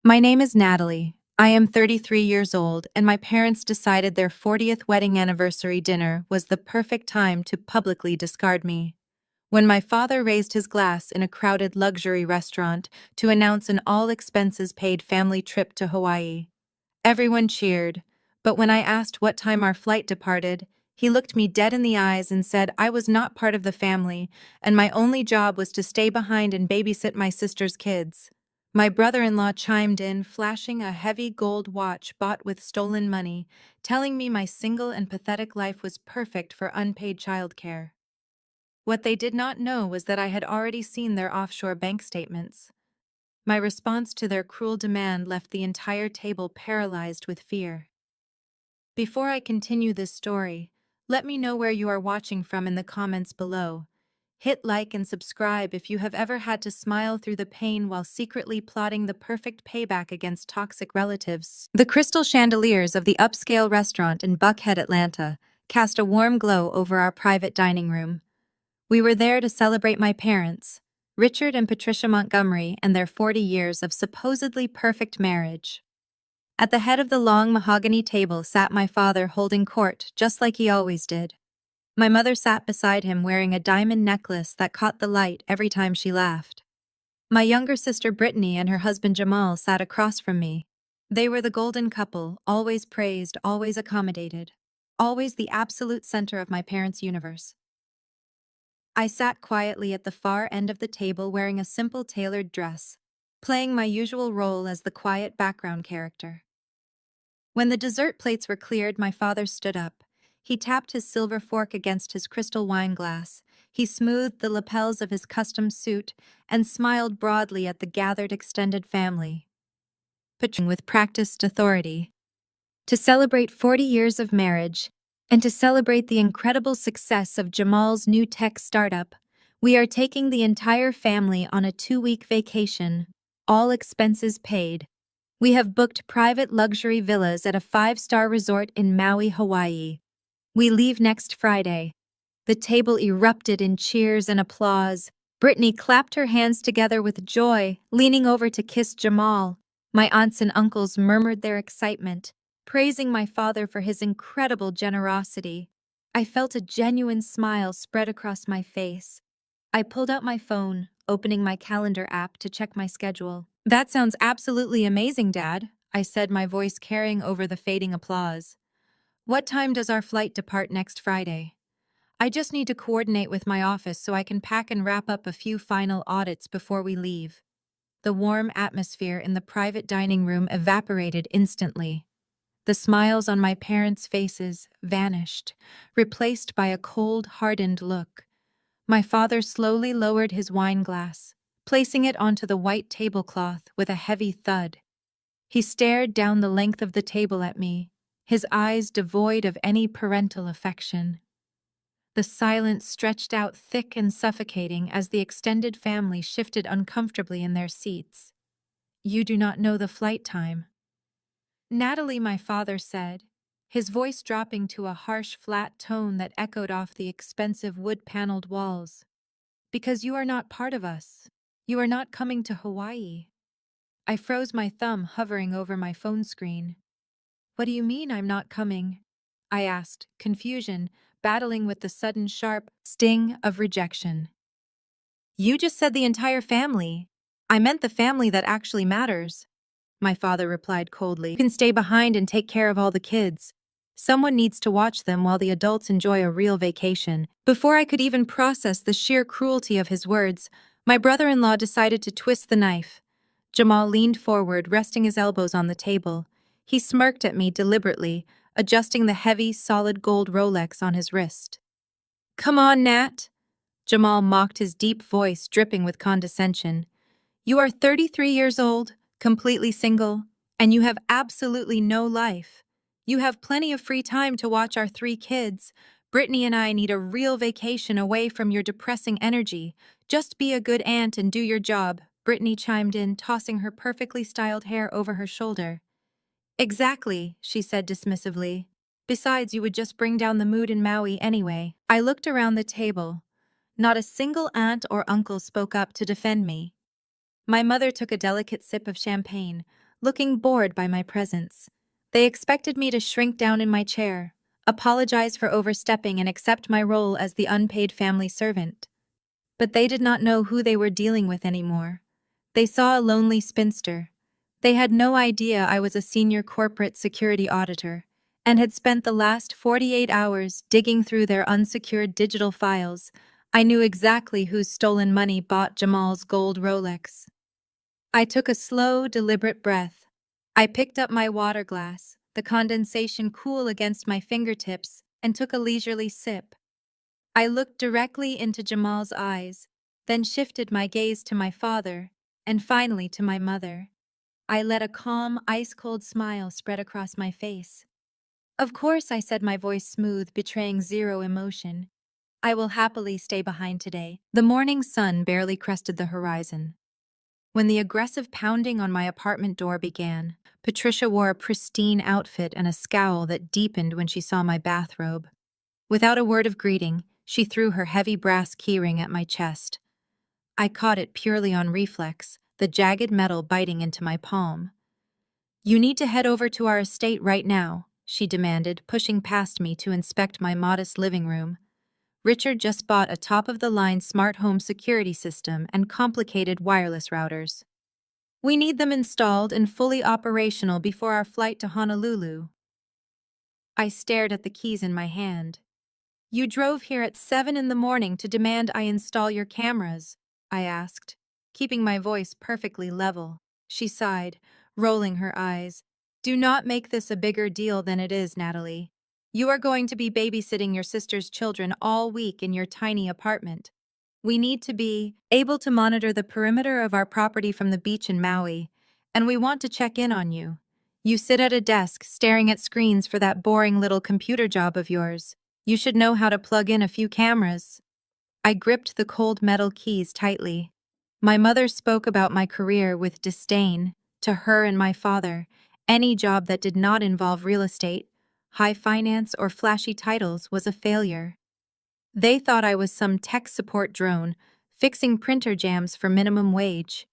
My name is Natalie. I am 33 years old, and my parents decided their 40th wedding anniversary dinner was the perfect time to publicly discard me. When my father raised his glass in a crowded luxury restaurant to announce an all-expenses-paid family trip to Hawaii, everyone cheered, but when I asked what time our flight departed, he looked me dead in the eyes and said I was not part of the family, and my only job was to stay behind and babysit my sister's kids. My brother-in-law chimed in, flashing a heavy gold watch bought with stolen money, telling me my single and pathetic life was perfect for unpaid childcare. What they did not know was that I had already seen their offshore bank statements. My response to their cruel demand left the entire table paralyzed with fear. Before I continue this story, let me know where you are watching from in the comments below. Hit like and subscribe if you have ever had to smile through the pain while secretly plotting the perfect payback against toxic relatives. The crystal chandeliers of the upscale restaurant in Buckhead, Atlanta, cast a warm glow over our private dining room. We were there to celebrate my parents, Richard and Patricia Montgomery, and their 40 years of supposedly perfect marriage. At the head of the long mahogany table sat my father holding court, just like he always did. My mother sat beside him wearing a diamond necklace that caught the light every time she laughed. My younger sister Brittany and her husband Jamal sat across from me. They were the golden couple, always praised, always accommodated, always the absolute center of my parents' universe. I sat quietly at the far end of the table wearing a simple tailored dress, playing my usual role as the quiet background character. When the dessert plates were cleared, my father stood up. He tapped his silver fork against his crystal wine glass. He smoothed the lapels of his custom suit and smiled broadly at the gathered extended family, portraying with practiced authority. To celebrate 40 years of marriage, and to celebrate the incredible success of Jamal's new tech startup, we are taking the entire family on a 2-week vacation, all expenses paid. We have booked private luxury villas at a 5-star resort in Maui, Hawaii. We leave next Friday. The table erupted in cheers and applause. Brittany clapped her hands together with joy, leaning over to kiss Jamal. My aunts and uncles murmured their excitement, praising my father for his incredible generosity. I felt a genuine smile spread across my face. I pulled out my phone, opening my calendar app to check my schedule. "That sounds absolutely amazing, Dad," I said, my voice carrying over the fading applause. "What time does our flight depart next Friday? I just need to coordinate with my office so I can pack and wrap up a few final audits before we leave." The warm atmosphere in the private dining room evaporated instantly. The smiles on my parents' faces vanished, replaced by a cold, hardened look. My father slowly lowered his wine glass, placing it onto the white tablecloth with a heavy thud. He stared down the length of the table at me, his eyes devoid of any parental affection. The silence stretched out thick and suffocating as the extended family shifted uncomfortably in their seats. "You do not know the flight time," Natalie, my father said, his voice dropping to a harsh, flat tone that echoed off the expensive wood-paneled walls. "Because you are not part of us. You are not coming to Hawaii." I froze, my thumb hovering over my phone screen. "What do you mean I'm not coming?" I asked, confusion battling with the sudden sharp sting of rejection. "You just said the entire family. I meant the family that actually matters," my father replied coldly. "You can stay behind and take care of all the kids. Someone needs to watch them while the adults enjoy a real vacation." Before I could even process the sheer cruelty of his words, my brother-in-law decided to twist the knife. Jamal leaned forward, resting his elbows on the table. He smirked at me deliberately, adjusting the heavy, solid gold Rolex on his wrist. "Come on, Nat," Jamal mocked, his deep voice dripping with condescension. "You are 33 years old, completely single, and you have absolutely no life. You have plenty of free time to watch our 3 kids. Brittany and I need a real vacation away from your depressing energy. Just be a good aunt and do your job," Brittany chimed in, tossing her perfectly styled hair over her shoulder. "Exactly," she said dismissively. "Besides, you would just bring down the mood in Maui anyway." I looked around the table. Not a single aunt or uncle spoke up to defend me. My mother took a delicate sip of champagne, looking bored by my presence. They expected me to shrink down in my chair, apologize for overstepping, and accept my role as the unpaid family servant. But they did not know who they were dealing with anymore. They saw a lonely spinster. They had no idea I was a senior corporate security auditor and had spent the last 48 hours digging through their unsecured digital files. I knew exactly whose stolen money bought Jamal's gold Rolex. I took a slow, deliberate breath. I picked up my water glass, the condensation cool against my fingertips, and took a leisurely sip. I looked directly into Jamal's eyes, then shifted my gaze to my father, and finally to my mother. I let a calm, ice-cold smile spread across my face. "Of course," I said, my voice smooth, betraying zero emotion. "I will happily stay behind today." The morning sun barely crested the horizon. When the aggressive pounding on my apartment door began, Patricia wore a pristine outfit and a scowl that deepened when she saw my bathrobe. Without a word of greeting, she threw her heavy brass keyring at my chest. I caught it purely on reflex, the jagged metal biting into my palm. "You need to head over to our estate right now," she demanded, pushing past me to inspect my modest living room. Richard just bought a top-of-the-line smart home security system and complicated wireless routers. "We need them installed and fully operational before our flight to Honolulu." I stared at the keys in my hand. "You drove here at 7 in the morning to demand I install your cameras," I asked, keeping my voice perfectly level. She sighed, rolling her eyes. "Do not make this a bigger deal than it is, Natalie. You are going to be babysitting your sister's children all week in your tiny apartment. We need to be able to monitor the perimeter of our property from the beach in Maui, and we want to check in on you. You sit at a desk staring at screens for that boring little computer job of yours. You should know how to plug in a few cameras." I gripped the cold metal keys tightly. My mother spoke about my career with disdain. To her and my father, any job that did not involve real estate, high finance, or flashy titles was a failure. They thought I was some tech support drone, fixing printer jams for minimum wage.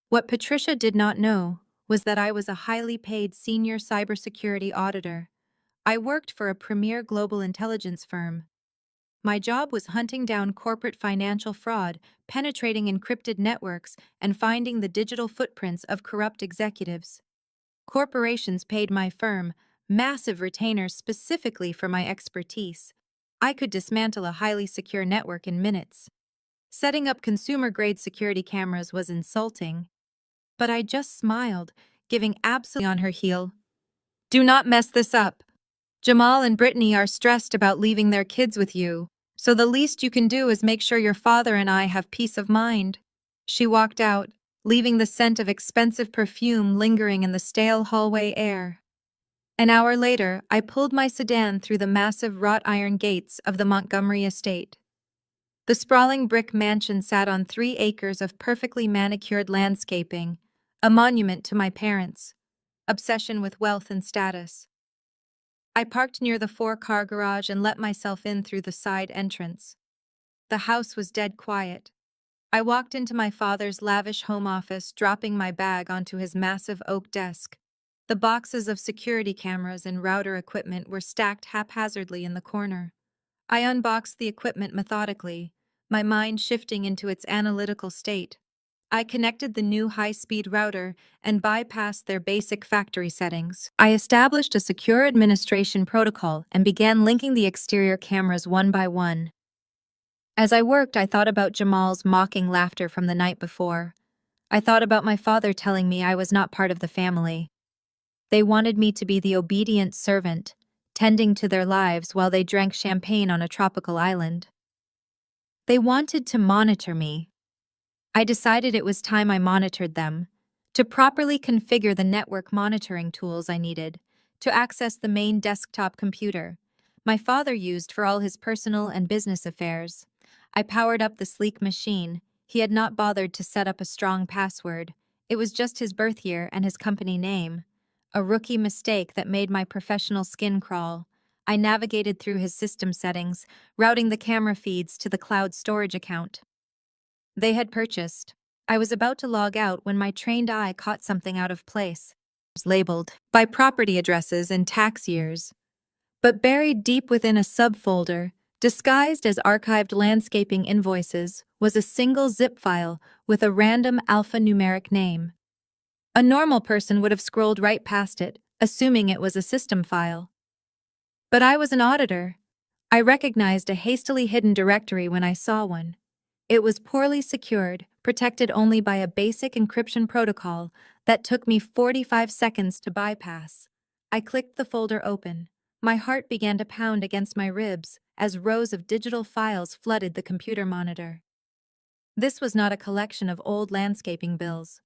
What Patricia did not know was that I was a highly paid senior cybersecurity auditor. I worked for a premier global intelligence firm. My job was hunting down corporate financial fraud, penetrating encrypted networks, and finding the digital footprints of corrupt executives. Corporations paid my firm massive retainers specifically for my expertise. I could dismantle a highly secure network in minutes. Setting up consumer-grade security cameras was insulting, but I just smiled, giving absolutely on her heel. "Do not mess this up. Jamal and Brittany are stressed about leaving their kids with you, so the least you can do is make sure your father and I have peace of mind." She walked out, leaving the scent of expensive perfume lingering in the stale hallway air. An hour later, I pulled my sedan through the massive wrought iron gates of the Montgomery estate. The sprawling brick mansion sat on 3 acres of perfectly manicured landscaping, a monument to my parents' obsession with wealth and status. I parked near the 4-car garage and let myself in through the side entrance. The house was dead quiet. I walked into my father's lavish home office, dropping my bag onto his massive oak desk. The boxes of security cameras and router equipment were stacked haphazardly in the corner. I unboxed the equipment methodically, my mind shifting into its analytical state. I connected the new high-speed router and bypassed their basic factory settings. I established a secure administration protocol and began linking the exterior cameras one by one. As I worked, I thought about Jamal's mocking laughter from the night before. I thought about my father telling me I was not part of the family. They wanted me to be the obedient servant, tending to their lives while they drank champagne on a tropical island. They wanted to monitor me. I decided it was time I monitored them, to properly configure the network monitoring tools I needed, to access the main desktop computer my father used for all his personal and business affairs. I powered up the sleek machine. He had not bothered to set up a strong password. It was just his birth year and his company name. A rookie mistake that made my professional skin crawl. I navigated through his system settings, routing the camera feeds to the cloud storage account they had purchased. I was about to log out when my trained eye caught something out of place. It was labeled by property addresses and tax years. But buried deep within a subfolder, disguised as archived landscaping invoices, was a single zip file with a random alphanumeric name. A normal person would have scrolled right past it, assuming it was a system file. But I was an auditor. I recognized a hastily hidden directory when I saw one. It was poorly secured, protected only by a basic encryption protocol that took me 45 seconds to bypass. I clicked the folder open. My heart began to pound against my ribs as rows of digital files flooded the computer monitor. This was not a collection of old landscaping bills.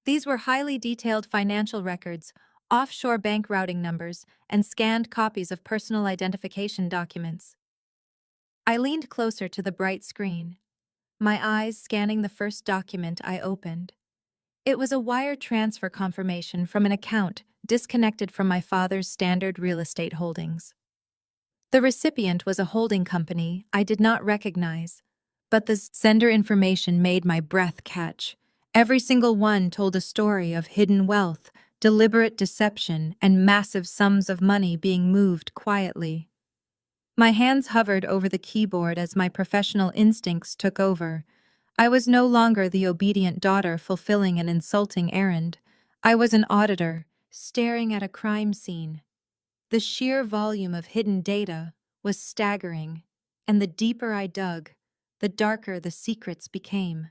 These were highly detailed financial records, offshore bank routing numbers, and scanned copies of personal identification documents. I leaned closer to the bright screen, my eyes scanning the first document I opened. It was a wire transfer confirmation from an account disconnected from my father's standard real estate holdings. The recipient was a holding company I did not recognize, but the sender information made my breath catch. Every single one told a story of hidden wealth, deliberate deception, and massive sums of money being moved quietly. My hands hovered over the keyboard as my professional instincts took over. I was no longer the obedient daughter fulfilling an insulting errand. I was an auditor, staring at a crime scene. The sheer volume of hidden data was staggering, and the deeper I dug, the darker the secrets became.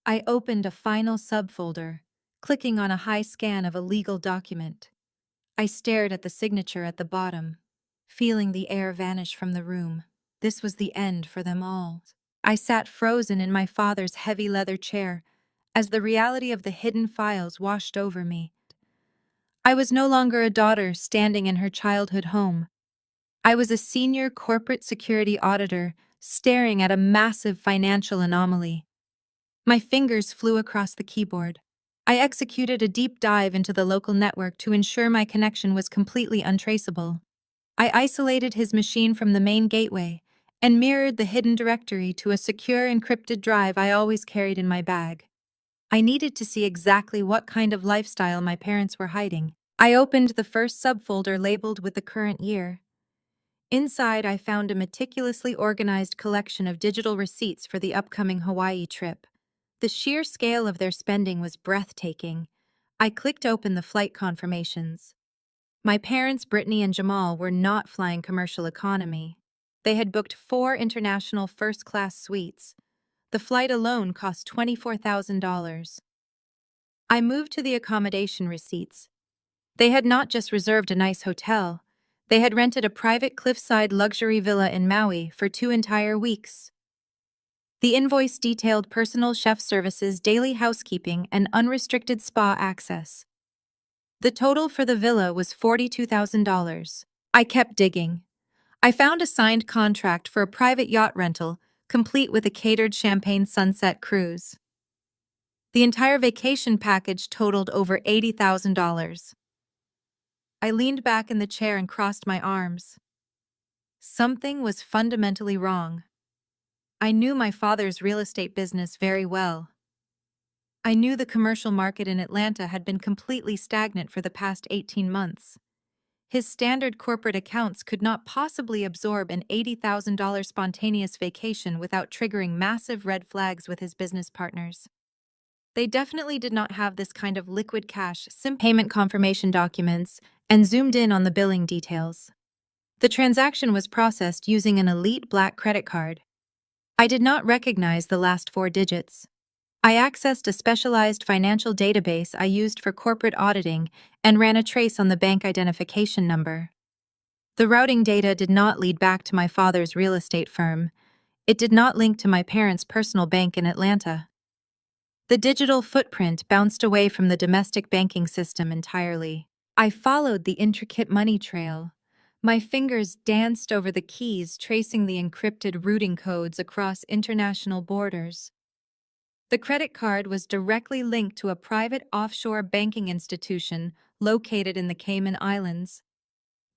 I opened a final subfolder, clicking on a high scan of a legal document. I stared at the signature at the bottom, feeling the air vanish from the room. This was the end for them all. I sat frozen in my father's heavy leather chair as the reality of the hidden files washed over me. I was no longer a daughter standing in her childhood home. I was a senior corporate security auditor staring at a massive financial anomaly. My fingers flew across the keyboard. I executed a deep dive into the local network to ensure my connection was completely untraceable. I isolated his machine from the main gateway and mirrored the hidden directory to a secure encrypted drive I always carried in my bag. I needed to see exactly what kind of lifestyle my parents were hiding. I opened the first subfolder labeled with the current year. Inside, I found a meticulously organized collection of digital receipts for the upcoming Hawaii trip. The sheer scale of their spending was breathtaking. I clicked open the flight confirmations. My parents, Brittany and Jamal, were not flying commercial economy. They had booked 4 international first-class suites. The flight alone cost $24,000. I moved to the accommodation receipts. They had not just reserved a nice hotel. They had rented a private cliffside luxury villa in Maui for 2 entire weeks. The invoice detailed personal chef services, daily housekeeping, and unrestricted spa access. The total for the villa was $42,000. I kept digging. I found a signed contract for a private yacht rental, complete with a catered champagne sunset cruise. The entire vacation package totaled over $80,000. I leaned back in the chair and crossed my arms. Something was fundamentally wrong. I knew my father's real estate business very well. I knew the commercial market in Atlanta had been completely stagnant for the past 18 months. His standard corporate accounts could not possibly absorb an $80,000 spontaneous vacation without triggering massive red flags with his business partners. They definitely did not have this kind of liquid cash, payment confirmation documents, and zoomed in on the billing details. The transaction was processed using an elite black credit card. I did not recognize the last 4 digits. I accessed a specialized financial database I used for corporate auditing and ran a trace on the bank identification number. The routing data did not lead back to my father's real estate firm. It did not link to my parents' personal bank in Atlanta. The digital footprint bounced away from the domestic banking system entirely. I followed the intricate money trail. My fingers danced over the keys, tracing the encrypted routing codes across international borders. The credit card was directly linked to a private offshore banking institution located in the Cayman Islands.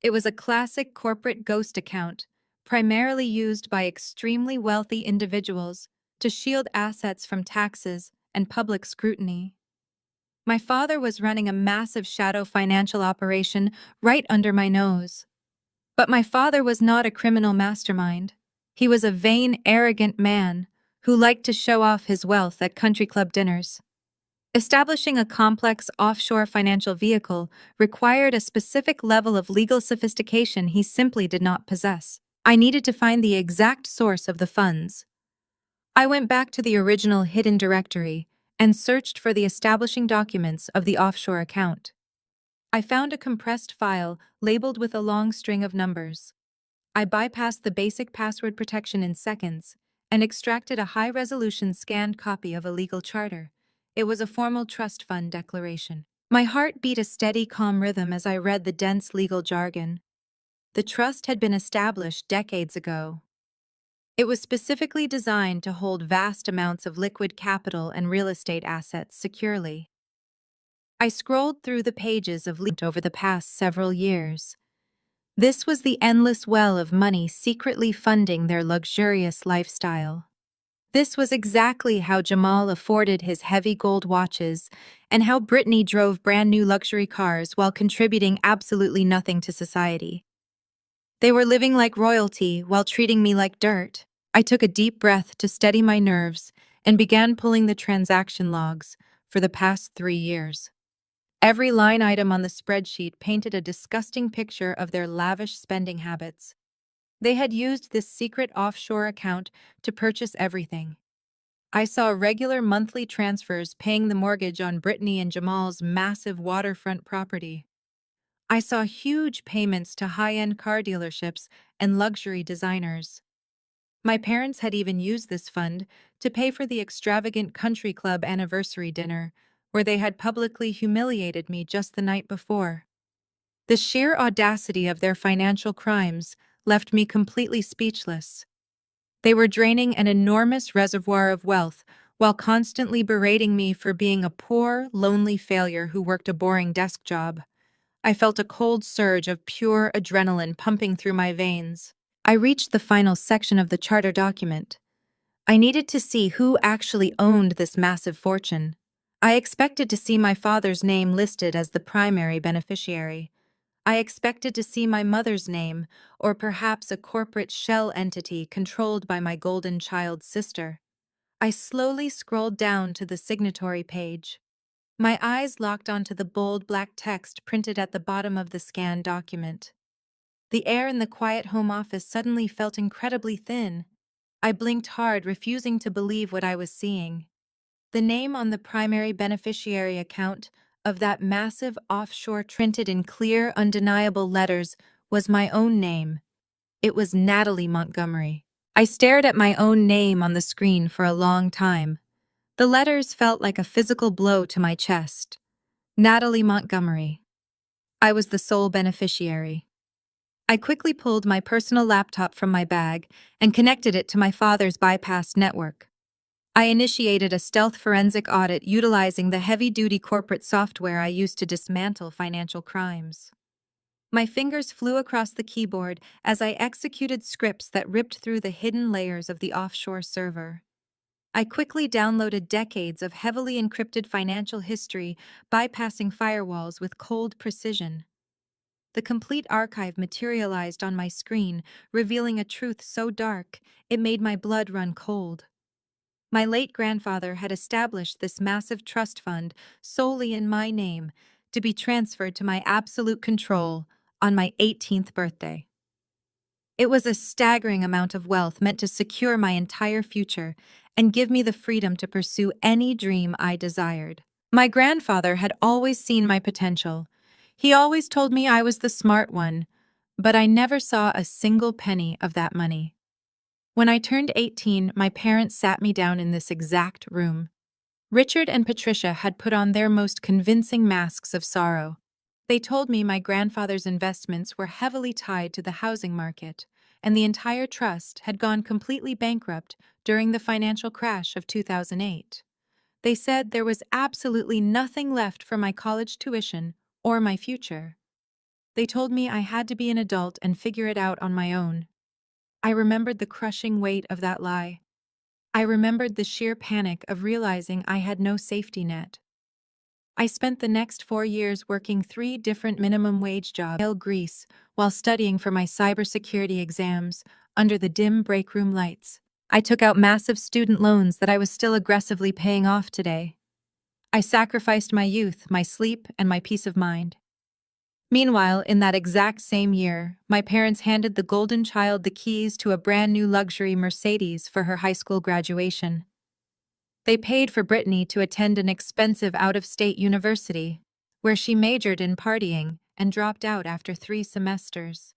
It was a classic corporate ghost account, primarily used by extremely wealthy individuals to shield assets from taxes and public scrutiny. My father was running a massive shadow financial operation right under my nose. But my father was not a criminal mastermind. He was a vain, arrogant man who liked to show off his wealth at country club dinners. Establishing a complex offshore financial vehicle required a specific level of legal sophistication he simply did not possess. I needed to find the exact source of the funds. I went back to the original hidden directory and searched for the establishing documents of the offshore account. I found a compressed file labeled with a long string of numbers. I bypassed the basic password protection in seconds and extracted a high-resolution scanned copy of a legal charter. It was a formal trust fund declaration. My heart beat a steady, calm rhythm as I read the dense legal jargon. The trust had been established decades ago. It was specifically designed to hold vast amounts of liquid capital and real estate assets securely. I scrolled through the pages of legal over the past several years. This was the endless well of money secretly funding their luxurious lifestyle. This was exactly how Jamal afforded his heavy gold watches and how Brittany drove brand new luxury cars while contributing absolutely nothing to society. They were living like royalty while treating me like dirt. I took a deep breath to steady my nerves and began pulling the transaction logs for the past 3 years. Every line item on the spreadsheet painted a disgusting picture of their lavish spending habits. They had used this secret offshore account to purchase everything. I saw regular monthly transfers paying the mortgage on Brittany and Jamal's massive waterfront property. I saw huge payments to high-end car dealerships and luxury designers. My parents had even used this fund to pay for the extravagant country club anniversary dinner, where they had publicly humiliated me just the night before. The sheer audacity of their financial crimes left me completely speechless. They were draining an enormous reservoir of wealth while constantly berating me for being a poor, lonely failure who worked a boring desk job. I felt a cold surge of pure adrenaline pumping through my veins. I reached the final section of the charter document. I needed to see who actually owned this massive fortune. I expected to see my father's name listed as the primary beneficiary. I expected to see my mother's name, or perhaps a corporate shell entity controlled by my golden child sister. I slowly scrolled down to the signatory page. My eyes locked onto the bold black text printed at the bottom of the scanned document. The air in the quiet home office suddenly felt incredibly thin. I blinked hard, refusing to believe what I was seeing. The name on the primary beneficiary account of that massive offshore printed in clear, undeniable letters was my own name. It was Natalie Montgomery. I stared at my own name on the screen for a long time. The letters felt like a physical blow to my chest. Natalie Montgomery. I was the sole beneficiary. I quickly pulled my personal laptop from my bag and connected it to my father's bypassed network. I initiated a stealth forensic audit utilizing the heavy-duty corporate software I used to dismantle financial crimes. My fingers flew across the keyboard as I executed scripts that ripped through the hidden layers of the offshore server. I quickly downloaded decades of heavily encrypted financial history, bypassing firewalls with cold precision. The complete archive materialized on my screen, revealing a truth so dark it made my blood run cold. My late grandfather had established this massive trust fund solely in my name to be transferred to my absolute control on my 18th birthday. It was a staggering amount of wealth meant to secure my entire future and give me the freedom to pursue any dream I desired. My grandfather had always seen my potential. He always told me I was the smart one, but I never saw a single penny of that money. When I turned 18, my parents sat me down in this exact room. Richard and Patricia had put on their most convincing masks of sorrow. They told me my grandfather's investments were heavily tied to the housing market, and the entire trust had gone completely bankrupt during the financial crash of 2008. They said there was absolutely nothing left for my college tuition or my future. They told me I had to be an adult and figure it out on my own. I remembered the crushing weight of that lie. I remembered the sheer panic of realizing I had no safety net. I spent the next 4 years working 3 different minimum wage jobs in Greece while studying for my cybersecurity exams under the dim break room lights. I took out massive student loans that I was still aggressively paying off today. I sacrificed my youth, my sleep, and my peace of mind. Meanwhile, in that exact same year, my parents handed the golden child the keys to a brand new luxury Mercedes for her high school graduation. They paid for Brittany to attend an expensive out-of-state university, where she majored in partying and dropped out after 3 semesters.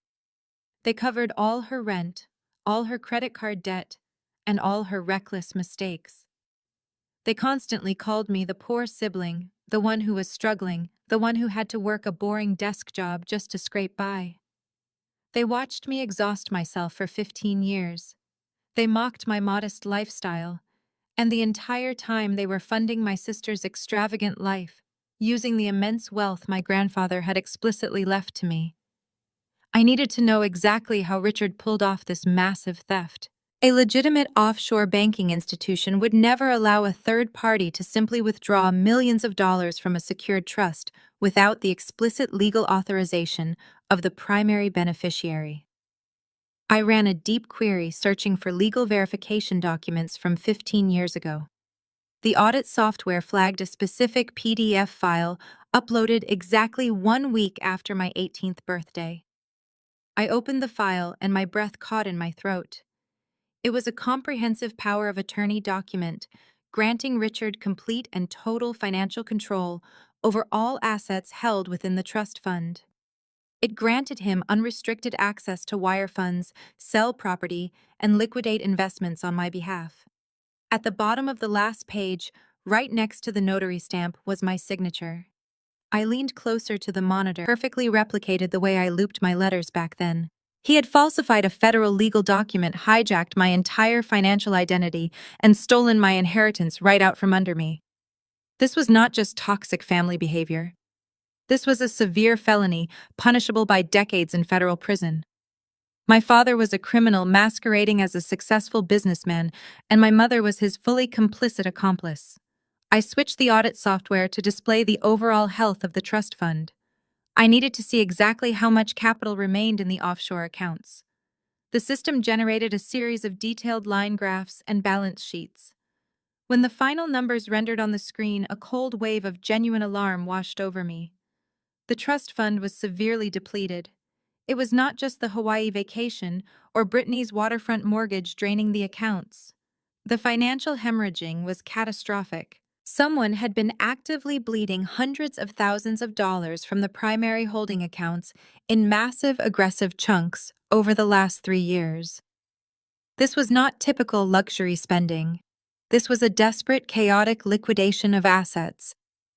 They covered all her rent, all her credit card debt, and all her reckless mistakes. They constantly called me the poor sibling, the one who was struggling, the one who had to work a boring desk job just to scrape by. They watched me exhaust myself for 15 years. They mocked my modest lifestyle, and the entire time they were funding my sister's extravagant life, using the immense wealth my grandfather had explicitly left to me. I needed to know exactly how Richard pulled off this massive theft. A legitimate offshore banking institution would never allow a third party to simply withdraw millions of dollars from a secured trust without the explicit legal authorization of the primary beneficiary. I ran a deep query searching for legal verification documents from 15 years ago. The audit software flagged a specific PDF file uploaded exactly 1 week after my 18th birthday. I opened the file and my breath caught in my throat. It was a comprehensive power of attorney document, granting Richard complete and total financial control over all assets held within the trust fund. It granted him unrestricted access to wire funds, sell property, and liquidate investments on my behalf. At the bottom of the last page, right next to the notary stamp, was my signature. I leaned closer to the monitor, perfectly replicated the way I looped my letters back then. He had falsified a federal legal document, hijacked my entire financial identity, and stolen my inheritance right out from under me. This was not just toxic family behavior. This was a severe felony, punishable by decades in federal prison. My father was a criminal masquerading as a successful businessman, and my mother was his fully complicit accomplice. I switched the audit software to display the overall health of the trust fund. I needed to see exactly how much capital remained in the offshore accounts. The system generated a series of detailed line graphs and balance sheets. When the final numbers rendered on the screen, a cold wave of genuine alarm washed over me. The trust fund was severely depleted. It was not just the Hawaii vacation or Brittany's waterfront mortgage draining the accounts. The financial hemorrhaging was catastrophic. Someone had been actively bleeding hundreds of thousands of dollars from the primary holding accounts in massive, aggressive chunks over the last 3 years. This was not typical luxury spending. This was a desperate, chaotic liquidation of assets.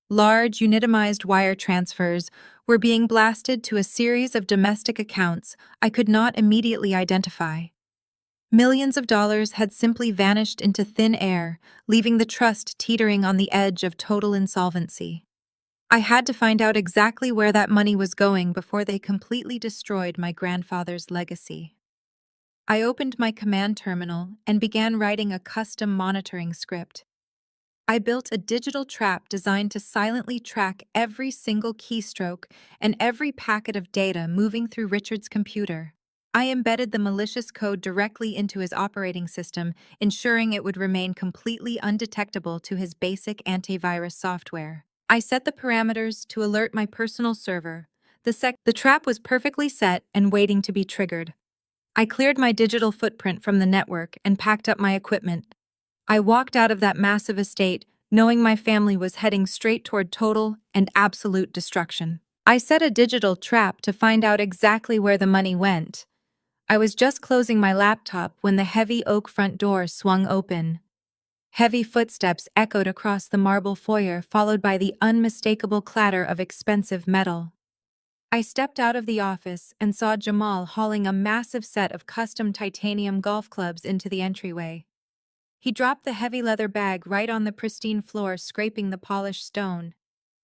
Large, unitemized wire transfers were being blasted to a series of domestic accounts I could not immediately identify. Millions of dollars had simply vanished into thin air, leaving the trust teetering on the edge of total insolvency. I had to find out exactly where that money was going before they completely destroyed my grandfather's legacy. I opened my command terminal and began writing a custom monitoring script. I built a digital trap designed to silently track every single keystroke and every packet of data moving through Richard's computer. I embedded the malicious code directly into his operating system, ensuring it would remain completely undetectable to his basic antivirus software. I set the parameters to alert my personal server. The trap was perfectly set and waiting to be triggered. I cleared my digital footprint from the network and packed up my equipment. I walked out of that massive estate, knowing my family was heading straight toward total and absolute destruction. I set a digital trap to find out exactly where the money went. I was just closing my laptop when the heavy oak front door swung open. Heavy footsteps echoed across the marble foyer, followed by the unmistakable clatter of expensive metal. I stepped out of the office and saw Jamal hauling a massive set of custom titanium golf clubs into the entryway. He dropped the heavy leather bag right on the pristine floor, scraping the polished stone.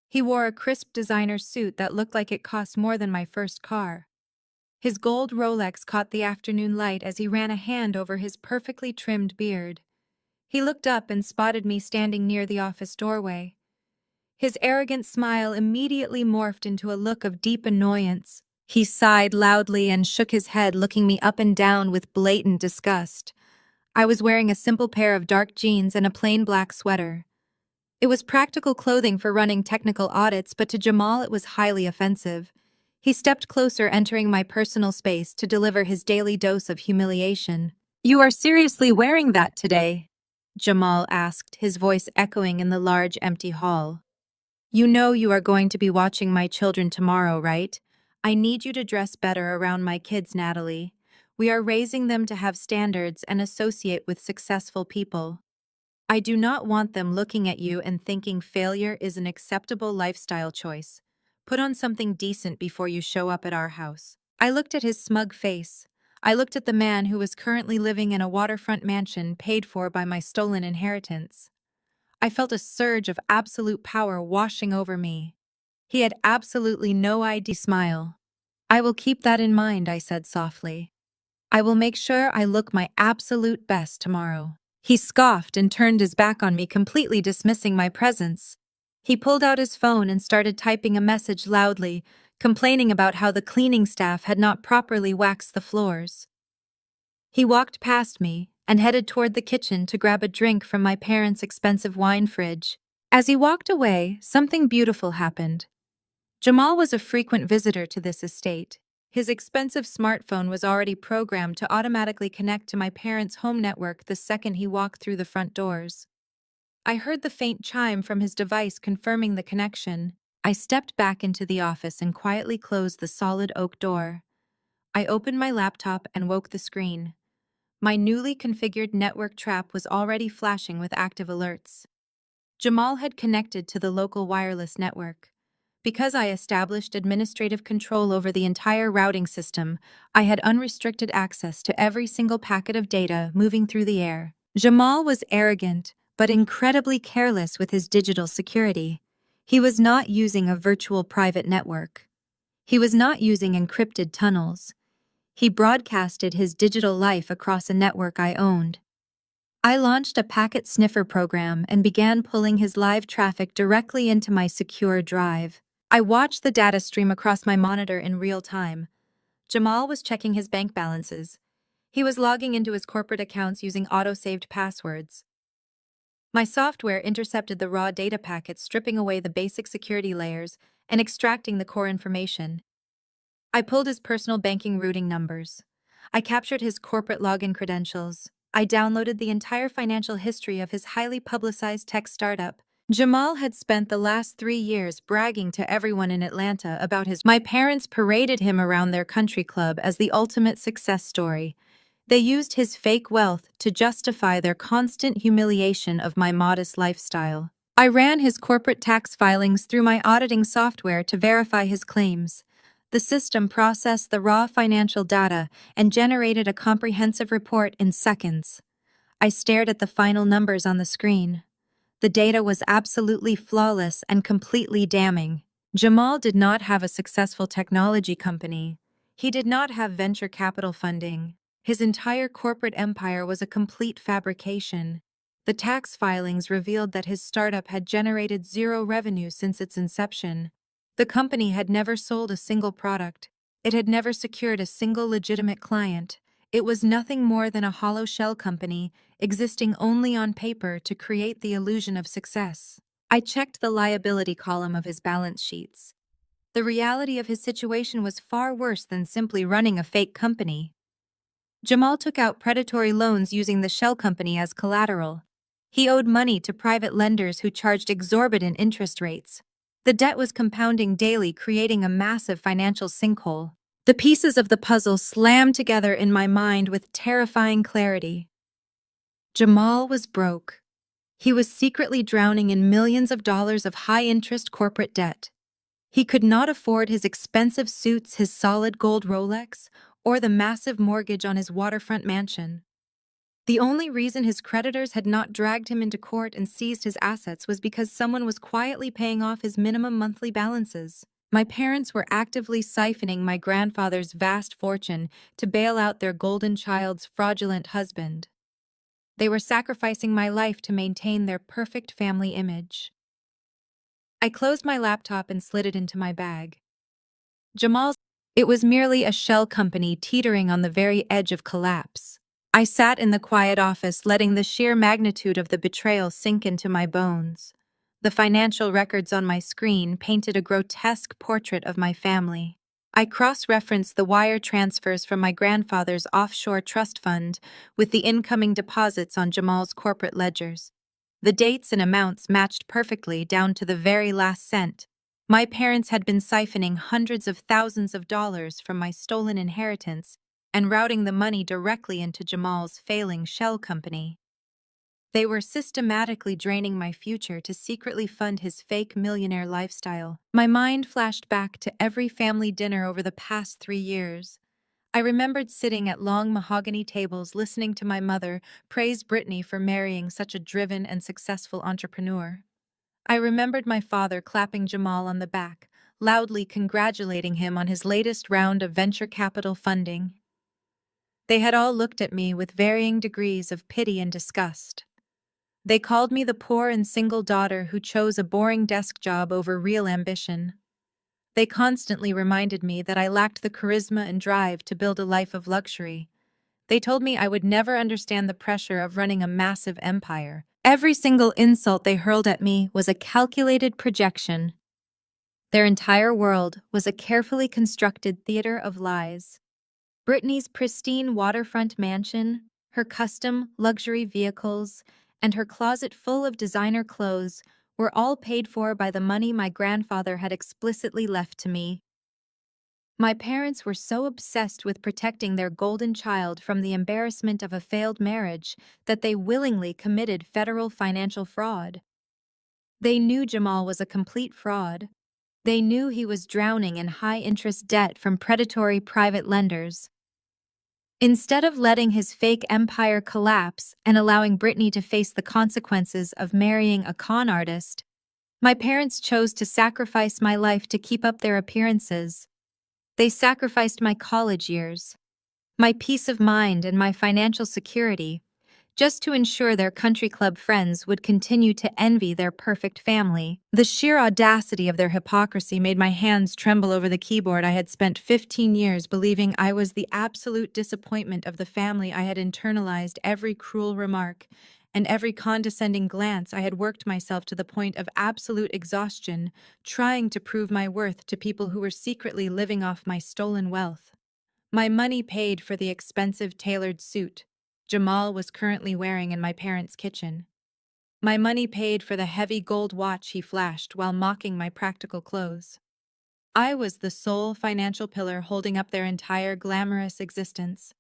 He wore a crisp designer suit that looked like it cost more than my first car. His gold Rolex caught the afternoon light as he ran a hand over his perfectly trimmed beard. He looked up and spotted me standing near the office doorway. His arrogant smile immediately morphed into a look of deep annoyance. He sighed loudly and shook his head, looking me up and down with blatant disgust. I was wearing a simple pair of dark jeans and a plain black sweater. It was practical clothing for running technical audits, but to Jamal it was highly offensive. He stepped closer, entering my personal space to deliver his daily dose of humiliation. "You are seriously wearing that today?" Jamal asked, his voice echoing in the large, empty hall. "You know you are going to be watching my children tomorrow, right? I need you to dress better around my kids, Natalie. We are raising them to have standards and associate with successful people. I do not want them looking at you and thinking failure is an acceptable lifestyle choice. Put on something decent before you show up at our house." I looked at his smug face. I looked at the man who was currently living in a waterfront mansion paid for by my stolen inheritance. I felt a surge of absolute power washing over me. He had absolutely no idea. Smile. "I will keep that in mind," I said softly. "I will make sure I look my absolute best tomorrow." He scoffed and turned his back on me, completely dismissing my presence. He pulled out his phone and started typing a message loudly, complaining about how the cleaning staff had not properly waxed the floors. He walked past me and headed toward the kitchen to grab a drink from my parents' expensive wine fridge. As he walked away, something beautiful happened. Jamal was a frequent visitor to this estate. His expensive smartphone was already programmed to automatically connect to my parents' home network the second he walked through the front doors. I heard the faint chime from his device confirming the connection. I stepped back into the office and quietly closed the solid oak door. I opened my laptop and woke the screen. My newly configured network trap was already flashing with active alerts. Jamal had connected to the local wireless network. Because I established administrative control over the entire routing system, I had unrestricted access to every single packet of data moving through the air. Jamal was arrogant, but incredibly careless with his digital security. He was not using a virtual private network. He was not using encrypted tunnels. He broadcasted his digital life across a network I owned. I launched a packet sniffer program and began pulling his live traffic directly into my secure drive. I watched the data stream across my monitor in real time. Jamal was checking his bank balances. He was logging into his corporate accounts using auto-saved passwords. My software intercepted the raw data packets, stripping away the basic security layers and extracting the core information. I pulled his personal banking routing numbers. I captured his corporate login credentials. I downloaded the entire financial history of his highly publicized tech startup. Jamal had spent the last 3 years bragging to everyone in Atlanta about his. My parents paraded him around their country club as the ultimate success story. They used his fake wealth to justify their constant humiliation of my modest lifestyle. I ran his corporate tax filings through my auditing software to verify his claims. The system processed the raw financial data and generated a comprehensive report in seconds. I stared at the final numbers on the screen. The data was absolutely flawless and completely damning. Jamal did not have a successful technology company. He did not have venture capital funding. His entire corporate empire was a complete fabrication. The tax filings revealed that his startup had generated zero revenue since its inception. The company had never sold a single product. It had never secured a single legitimate client. It was nothing more than a hollow shell company, existing only on paper to create the illusion of success. I checked the liability column of his balance sheets. The reality of his situation was far worse than simply running a fake company. Jamal took out predatory loans using the shell company as collateral. He owed money to private lenders who charged exorbitant interest rates. The debt was compounding daily, creating a massive financial sinkhole. The pieces of the puzzle slammed together in my mind with terrifying clarity. Jamal was broke. He was secretly drowning in millions of dollars of high-interest corporate debt. He could not afford his expensive suits, his solid gold Rolex, or the massive mortgage on his waterfront mansion. The only reason his creditors had not dragged him into court and seized his assets was because someone was quietly paying off his minimum monthly balances. My parents were actively siphoning my grandfather's vast fortune to bail out their golden child's fraudulent husband. They were sacrificing my life to maintain their perfect family image. I closed my laptop and slid it into my bag. Jamal's. It was merely a shell company teetering on the very edge of collapse. I sat in the quiet office, letting the sheer magnitude of the betrayal sink into my bones. The financial records on my screen painted a grotesque portrait of my family. I cross-referenced the wire transfers from my grandfather's offshore trust fund with the incoming deposits on Jamal's corporate ledgers. The dates and amounts matched perfectly down to the very last cent. My parents had been siphoning hundreds of thousands of dollars from my stolen inheritance and routing the money directly into Jamal's failing shell company. They were systematically draining my future to secretly fund his fake millionaire lifestyle. My mind flashed back to every family dinner over the past 3 years. I remembered sitting at long mahogany tables listening to my mother praise Brittany for marrying such a driven and successful entrepreneur. I remembered my father clapping Jamal on the back, loudly congratulating him on his latest round of venture capital funding. They had all looked at me with varying degrees of pity and disgust. They called me the poor and single daughter who chose a boring desk job over real ambition. They constantly reminded me that I lacked the charisma and drive to build a life of luxury. They told me I would never understand the pressure of running a massive empire. Every single insult they hurled at me was a calculated projection. Their entire world was a carefully constructed theater of lies. Brittany's pristine waterfront mansion, her custom luxury vehicles, and her closet full of designer clothes were all paid for by the money my grandfather had explicitly left to me. My parents were so obsessed with protecting their golden child from the embarrassment of a failed marriage that they willingly committed federal financial fraud. They knew Jamal was a complete fraud. They knew he was drowning in high-interest debt from predatory private lenders. Instead of letting his fake empire collapse and allowing Brittany to face the consequences of marrying a con artist, my parents chose to sacrifice my life to keep up their appearances. They sacrificed my college years, my peace of mind, and my financial security, just to ensure their country club friends would continue to envy their perfect family. The sheer audacity of their hypocrisy made my hands tremble over the keyboard. I had spent 15 years believing I was the absolute disappointment of the family. I had internalized every cruel remark and every condescending glance. I had worked myself to the point of absolute exhaustion, trying to prove my worth to people who were secretly living off my stolen wealth. My money paid for the expensive tailored suit Jamal was currently wearing in my parents' kitchen. My money paid for the heavy gold watch he flashed while mocking my practical clothes. I was the sole financial pillar holding up their entire glamorous existence.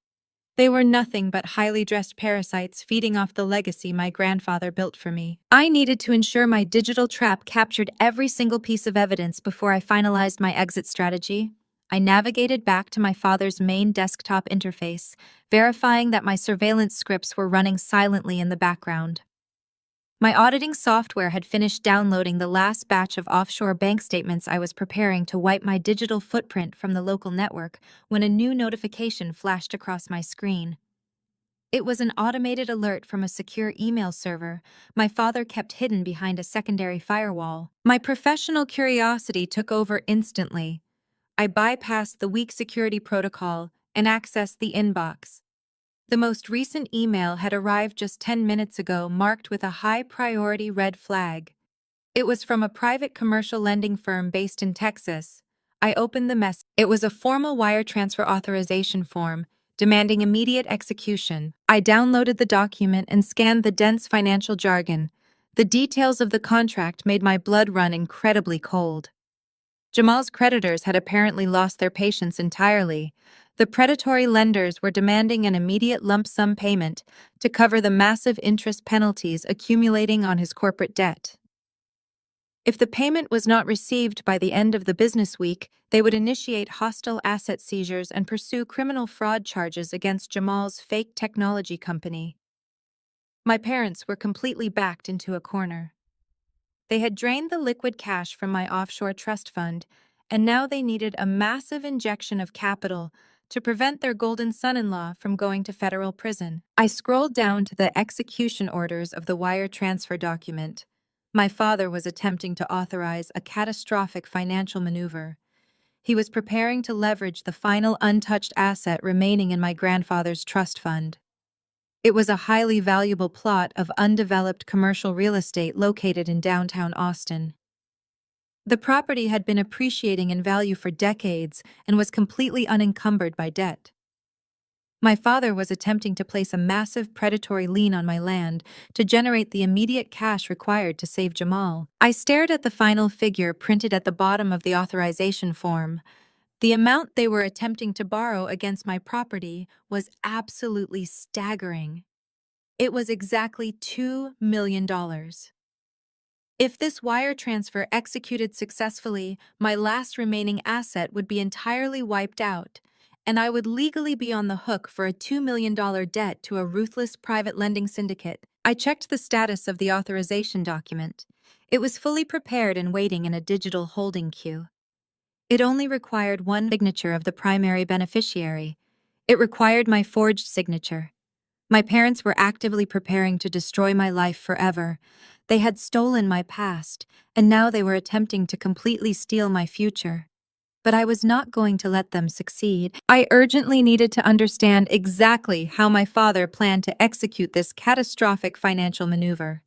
They were nothing but highly dressed parasites feeding off the legacy my grandfather built for me. I needed to ensure my digital trap captured every single piece of evidence before I finalized my exit strategy. I navigated back to my father's main desktop interface, verifying that my surveillance scripts were running silently in the background. My auditing software had finished downloading the last batch of offshore bank statements I was preparing to wipe my digital footprint from the local network when a new notification flashed across my screen. It was an automated alert from a secure email server my father kept hidden behind a secondary firewall. My professional curiosity took over instantly. I bypassed the weak security protocol and accessed the inbox. The most recent email had arrived just 10 minutes ago, marked with a high-priority red flag. It was from a private commercial lending firm based in Texas. I opened the message. It was a formal wire transfer authorization form, demanding immediate execution. I downloaded the document and scanned the dense financial jargon. The details of the contract made my blood run incredibly cold. Jamal's creditors had apparently lost their patience entirely. The predatory lenders were demanding an immediate lump sum payment to cover the massive interest penalties accumulating on his corporate debt. If the payment was not received by the end of the business week, they would initiate hostile asset seizures and pursue criminal fraud charges against Jamal's fake technology company. My parents were completely backed into a corner. They had drained the liquid cash from my offshore trust fund, and now they needed a massive injection of capital to prevent their golden son-in-law from going to federal prison. I scrolled down to the execution orders of the wire transfer document. My father was attempting to authorize a catastrophic financial maneuver. He was preparing to leverage the final untouched asset remaining in my grandfather's trust fund. It was a highly valuable plot of undeveloped commercial real estate located in downtown Austin. The property had been appreciating in value for decades and was completely unencumbered by debt. My father was attempting to place a massive predatory lien on my land to generate the immediate cash required to save Jamal. I stared at the final figure printed at the bottom of the authorization form. The amount they were attempting to borrow against my property was absolutely staggering. It was exactly $2 million. If this wire transfer executed successfully, my last remaining asset would be entirely wiped out, and I would legally be on the hook for a $2 million debt to a ruthless private lending syndicate. I checked the status of the authorization document. It was fully prepared and waiting in a digital holding queue. It only required one signature of the primary beneficiary. It required my forged signature. My parents were actively preparing to destroy my life forever. They had stolen my past, and now they were attempting to completely steal my future. But I was not going to let them succeed. I urgently needed to understand exactly how my father planned to execute this catastrophic financial maneuver.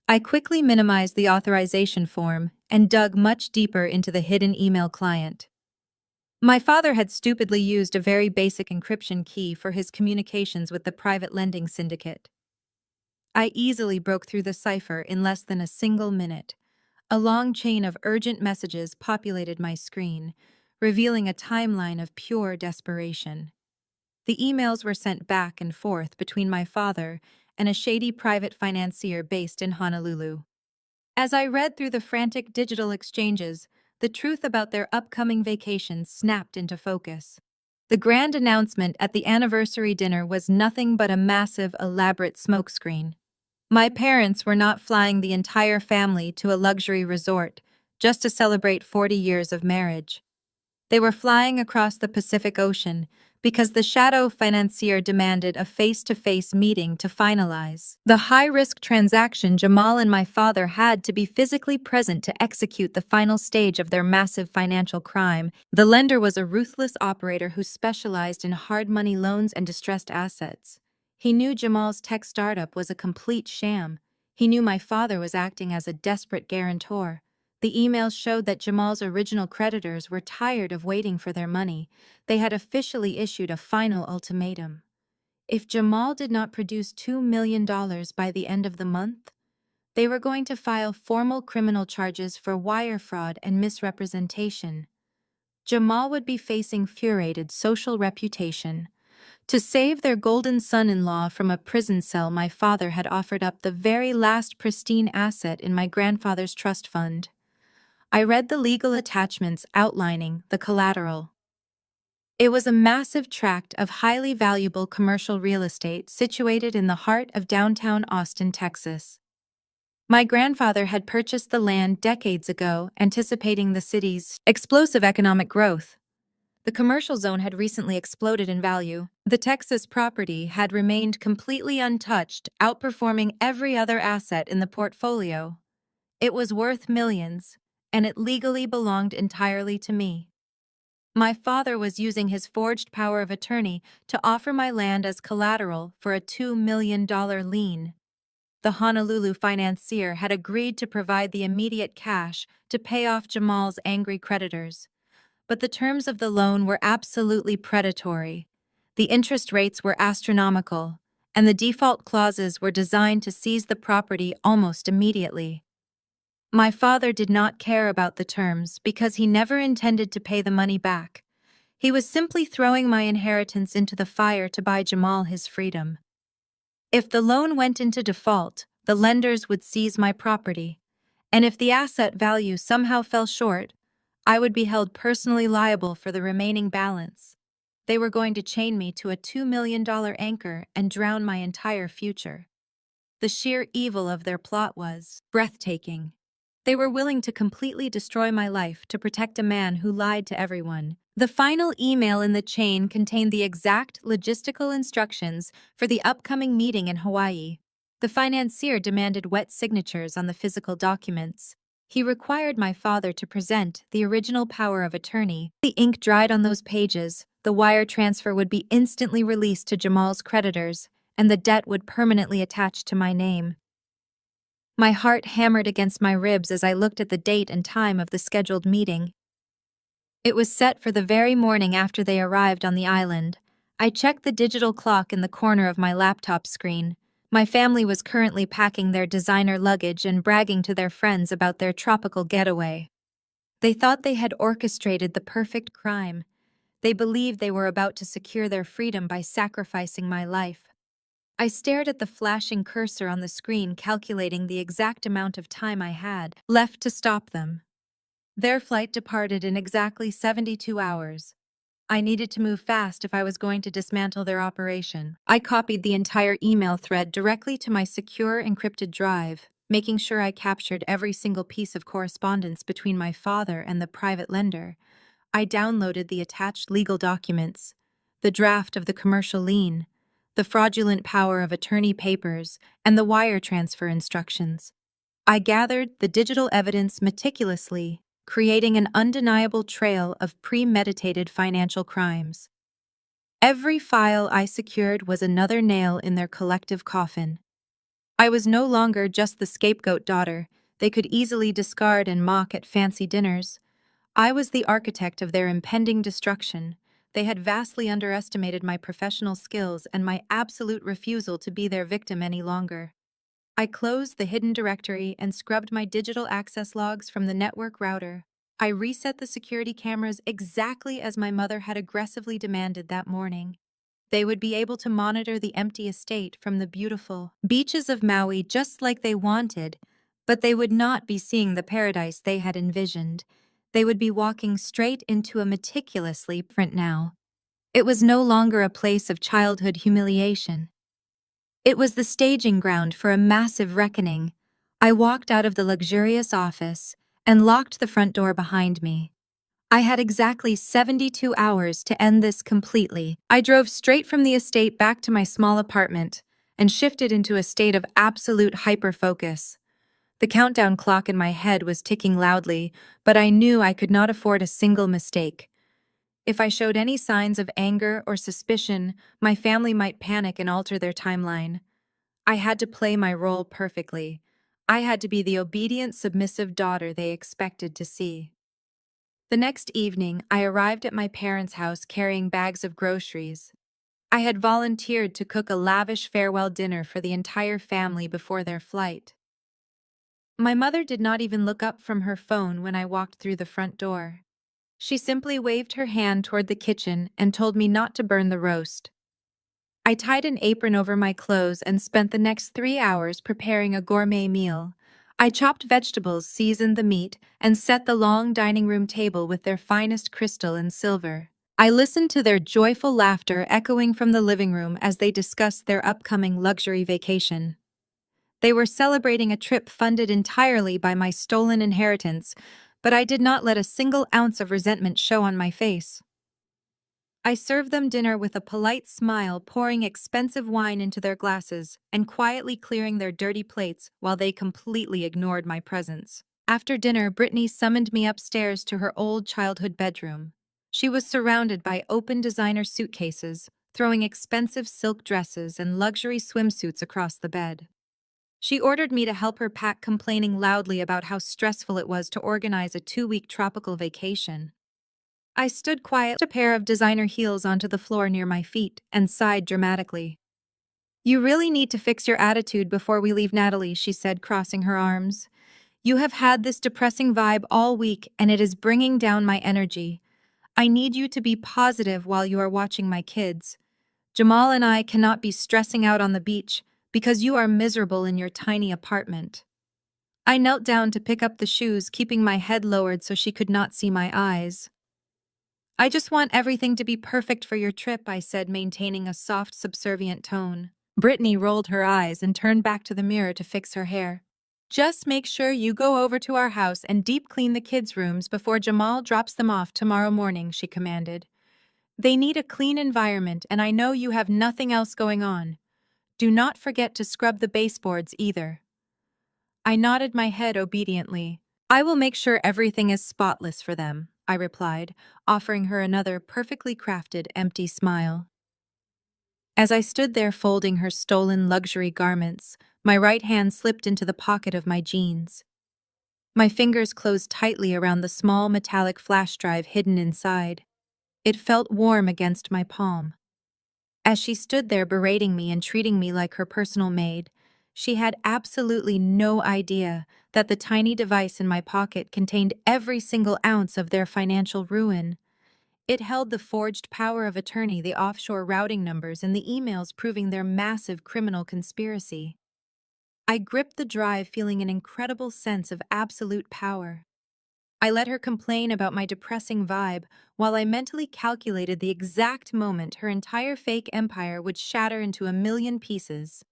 I quickly minimized the authorization form and dug much deeper into the hidden email client. My father had stupidly used a very basic encryption key for his communications with the private lending syndicate. I easily broke through the cipher in less than a single minute. A long chain of urgent messages populated my screen, revealing a timeline of pure desperation. The emails were sent back and forth between my father and a shady private financier based in Honolulu. As I read through the frantic digital exchanges, the truth about their upcoming vacation snapped into focus. The grand announcement at the anniversary dinner was nothing but a massive, elaborate smokescreen. My parents were not flying the entire family to a luxury resort just to celebrate 40 years of marriage. They were flying across the Pacific Ocean because the shadow financier demanded a face-to-face meeting to finalize the high-risk transaction. Jamal and my father had to be physically present to execute the final stage of their massive financial crime. The lender was a ruthless operator who specialized in hard money loans and distressed assets. He knew Jamal's tech startup was a complete sham. He knew my father was acting as a desperate guarantor. The emails showed that Jamal's original creditors were tired of waiting for their money. They had officially issued a final ultimatum. If Jamal did not produce $2 million by the end of the month, they were going to file formal criminal charges for wire fraud and misrepresentation. Jamal would be facing furiated social reputation. To save their golden son-in-law from a prison cell, my father had offered up the very last pristine asset in my grandfather's trust fund. I read the legal attachments outlining the collateral. It was a massive tract of highly valuable commercial real estate situated in the heart of downtown Austin, Texas. My grandfather had purchased the land decades ago, anticipating the city's explosive economic growth. The commercial zone had recently exploded in value. The Texas property had remained completely untouched, outperforming every other asset in the portfolio. It was worth millions, and it legally belonged entirely to me. My father was using his forged power of attorney to offer my land as collateral for a $2 million lien. The Honolulu financier had agreed to provide the immediate cash to pay off Jamal's angry creditors. But the terms of the loan were absolutely predatory. The interest rates were astronomical, and the default clauses were designed to seize the property almost immediately. My father did not care about the terms because he never intended to pay the money back. He was simply throwing my inheritance into the fire to buy Jamal his freedom. If the loan went into default, the lenders would seize my property, and if the asset value somehow fell short, I would be held personally liable for the remaining balance. They were going to chain me to a $2 million anchor and drown my entire future. The sheer evil of their plot was breathtaking. They were willing to completely destroy my life to protect a man who lied to everyone, The final email in the chain contained the exact logistical instructions for the upcoming meeting in Hawaii. The financier demanded wet signatures on the physical documents. He required my father to present the original power of attorney. The ink dried on those pages, the wire transfer would be instantly released to Jamal's creditors, and the debt would permanently attach to my name. My heart hammered against my ribs as I looked at the date and time of the scheduled meeting. It was set for the very morning after they arrived on the island. I checked the digital clock in the corner of my laptop screen. My family was currently packing their designer luggage and bragging to their friends about their tropical getaway. They thought they had orchestrated the perfect crime. They believed they were about to secure their freedom by sacrificing my life. I stared at the flashing cursor on the screen, calculating the exact amount of time I had left to stop them. Their flight departed in exactly 72 hours. I needed to move fast if I was going to dismantle their operation. I copied the entire email thread directly to my secure encrypted drive, making sure I captured every single piece of correspondence between my father and the private lender. I downloaded the attached legal documents, the draft of the commercial lien, the fraudulent power of attorney papers, and the wire transfer instructions. I gathered the digital evidence meticulously, creating an undeniable trail of premeditated financial crimes. Every file I secured was another nail in their collective coffin. I was no longer just the scapegoat daughter they could easily discard and mock at fancy dinners. I was the architect of their impending destruction. They had vastly underestimated my professional skills and my absolute refusal to be their victim any longer. I closed the hidden directory and scrubbed my digital access logs from the network router. I reset the security cameras exactly as my mother had aggressively demanded that morning. They would be able to monitor the empty estate from the beautiful beaches of Maui just like they wanted, but they would not be seeing the paradise they had envisioned. They would be walking straight into a meticulously print now. It was no longer a place of childhood humiliation. It was the staging ground for a massive reckoning. I walked out of the luxurious office and locked the front door behind me. I had exactly 72 hours to end this completely. I drove straight from the estate back to my small apartment and shifted into a state of absolute hyper-focus. The countdown clock in my head was ticking loudly, but I knew I could not afford a single mistake. If I showed any signs of anger or suspicion, my family might panic and alter their timeline. I had to play my role perfectly. I had to be the obedient, submissive daughter they expected to see. The next evening, I arrived at my parents' house carrying bags of groceries. I had volunteered to cook a lavish farewell dinner for the entire family before their flight. My mother did not even look up from her phone when I walked through the front door. She simply waved her hand toward the kitchen and told me not to burn the roast. I tied an apron over my clothes and spent the next 3 hours preparing a gourmet meal. I chopped vegetables, seasoned the meat, and set the long dining room table with their finest crystal and silver. I listened to their joyful laughter echoing from the living room as they discussed their upcoming luxury vacation. They were celebrating a trip funded entirely by my stolen inheritance, but I did not let a single ounce of resentment show on my face. I served them dinner with a polite smile, pouring expensive wine into their glasses and quietly clearing their dirty plates while they completely ignored my presence. After dinner, Brittany summoned me upstairs to her old childhood bedroom. She was surrounded by open designer suitcases, throwing expensive silk dresses and luxury swimsuits across the bed. She ordered me to help her pack, complaining loudly about how stressful it was to organize a 2-week tropical vacation. I stood quiet, a pair of designer heels onto the floor near my feet, and sighed dramatically. "You really need to fix your attitude before we leave, Natalie," she said, crossing her arms. "You have had this depressing vibe all week, and it is bringing down my energy. I need you to be positive while you are watching my kids. Jamal and I cannot be stressing out on the beach because you are miserable in your tiny apartment." I knelt down to pick up the shoes, keeping my head lowered so she could not see my eyes. "I just want everything to be perfect for your trip," I said, maintaining a soft, subservient tone. Brittany rolled her eyes and turned back to the mirror to fix her hair. Just make sure you go over to our house and deep clean the kids' rooms before Jamal drops them off tomorrow morning, she commanded. They need a clean environment, and I know you have nothing else going on. Do not forget to scrub the baseboards either. I nodded my head obediently. I will make sure everything is spotless for them, I replied, offering her another perfectly crafted, empty smile. As I stood there folding her stolen luxury garments, my right hand slipped into the pocket of my jeans. My fingers closed tightly around the small metallic flash drive hidden inside. It felt warm against my palm. As she stood there berating me and treating me like her personal maid, she had absolutely no idea that the tiny device in my pocket contained every single ounce of their financial ruin. It held the forged power of attorney, the offshore routing numbers, and the emails proving their massive criminal conspiracy. I gripped the drive, feeling an incredible sense of absolute power. I let her complain about my depressing vibe while I mentally calculated the exact moment her entire fake empire would shatter into a million pieces.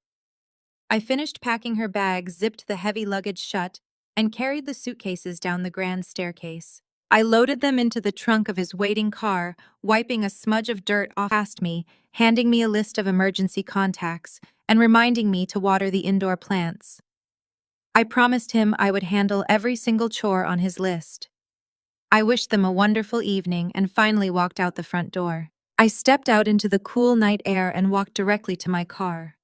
I finished packing her bag, zipped the heavy luggage shut, and carried the suitcases down the grand staircase. I loaded them into the trunk of his waiting car, wiping a smudge of dirt off past me, handing me a list of emergency contacts, and reminding me to water the indoor plants. I promised him I would handle every single chore on his list. I wished them a wonderful evening and finally walked out the front door. I stepped out into the cool night air and walked directly to my car.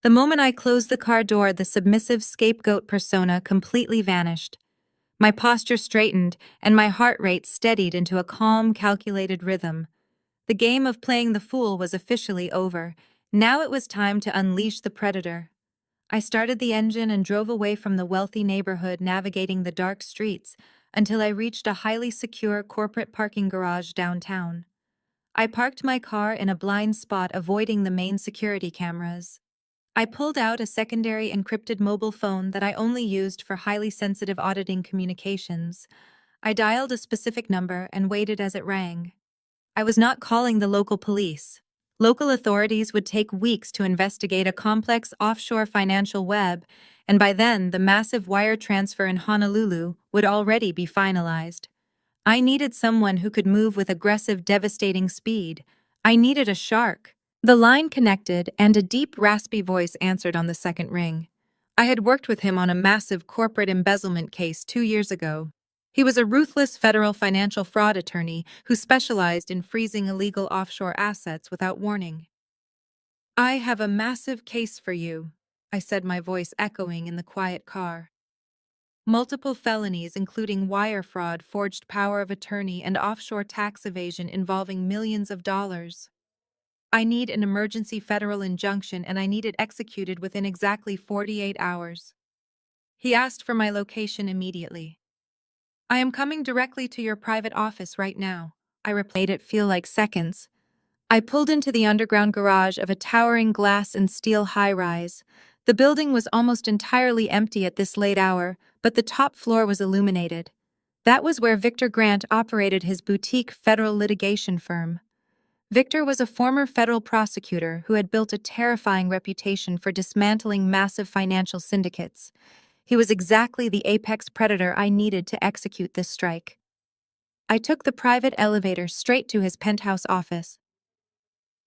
The moment I closed the car door, the submissive scapegoat persona completely vanished. My posture straightened, and my heart rate steadied into a calm, calculated rhythm. The game of playing the fool was officially over. Now it was time to unleash the predator. I started the engine and drove away from the wealthy neighborhood, navigating the dark streets, until I reached a highly secure corporate parking garage downtown. I parked my car in a blind spot, avoiding the main security cameras. I pulled out a secondary encrypted mobile phone that I only used for highly sensitive auditing communications. I dialed a specific number and waited as it rang. I was not calling the local police. Local authorities would take weeks to investigate a complex offshore financial web, and by then the massive wire transfer in Honolulu would already be finalized. I needed someone who could move with aggressive, devastating speed. I needed a shark. The line connected, and a deep, raspy voice answered on the second ring. I had worked with him on a massive corporate embezzlement case 2 years ago. He was a ruthless federal financial fraud attorney who specialized in freezing illegal offshore assets without warning. "I have a massive case for you," I said, my voice echoing in the quiet car. "Multiple felonies, including wire fraud, forged power of attorney, and offshore tax evasion involving millions of dollars. I need an emergency federal injunction, and I need it executed within exactly 48 hours. He asked for my location immediately. "I am coming directly to your private office right now," I replied. Made it feel like seconds. I pulled into the underground garage of a towering glass and steel high-rise. The building was almost entirely empty at this late hour, but the top floor was illuminated. That was where Victor Grant operated his boutique federal litigation firm. Victor was a former federal prosecutor who had built a terrifying reputation for dismantling massive financial syndicates. He was exactly the apex predator I needed to execute this strike. I took the private elevator straight to his penthouse office.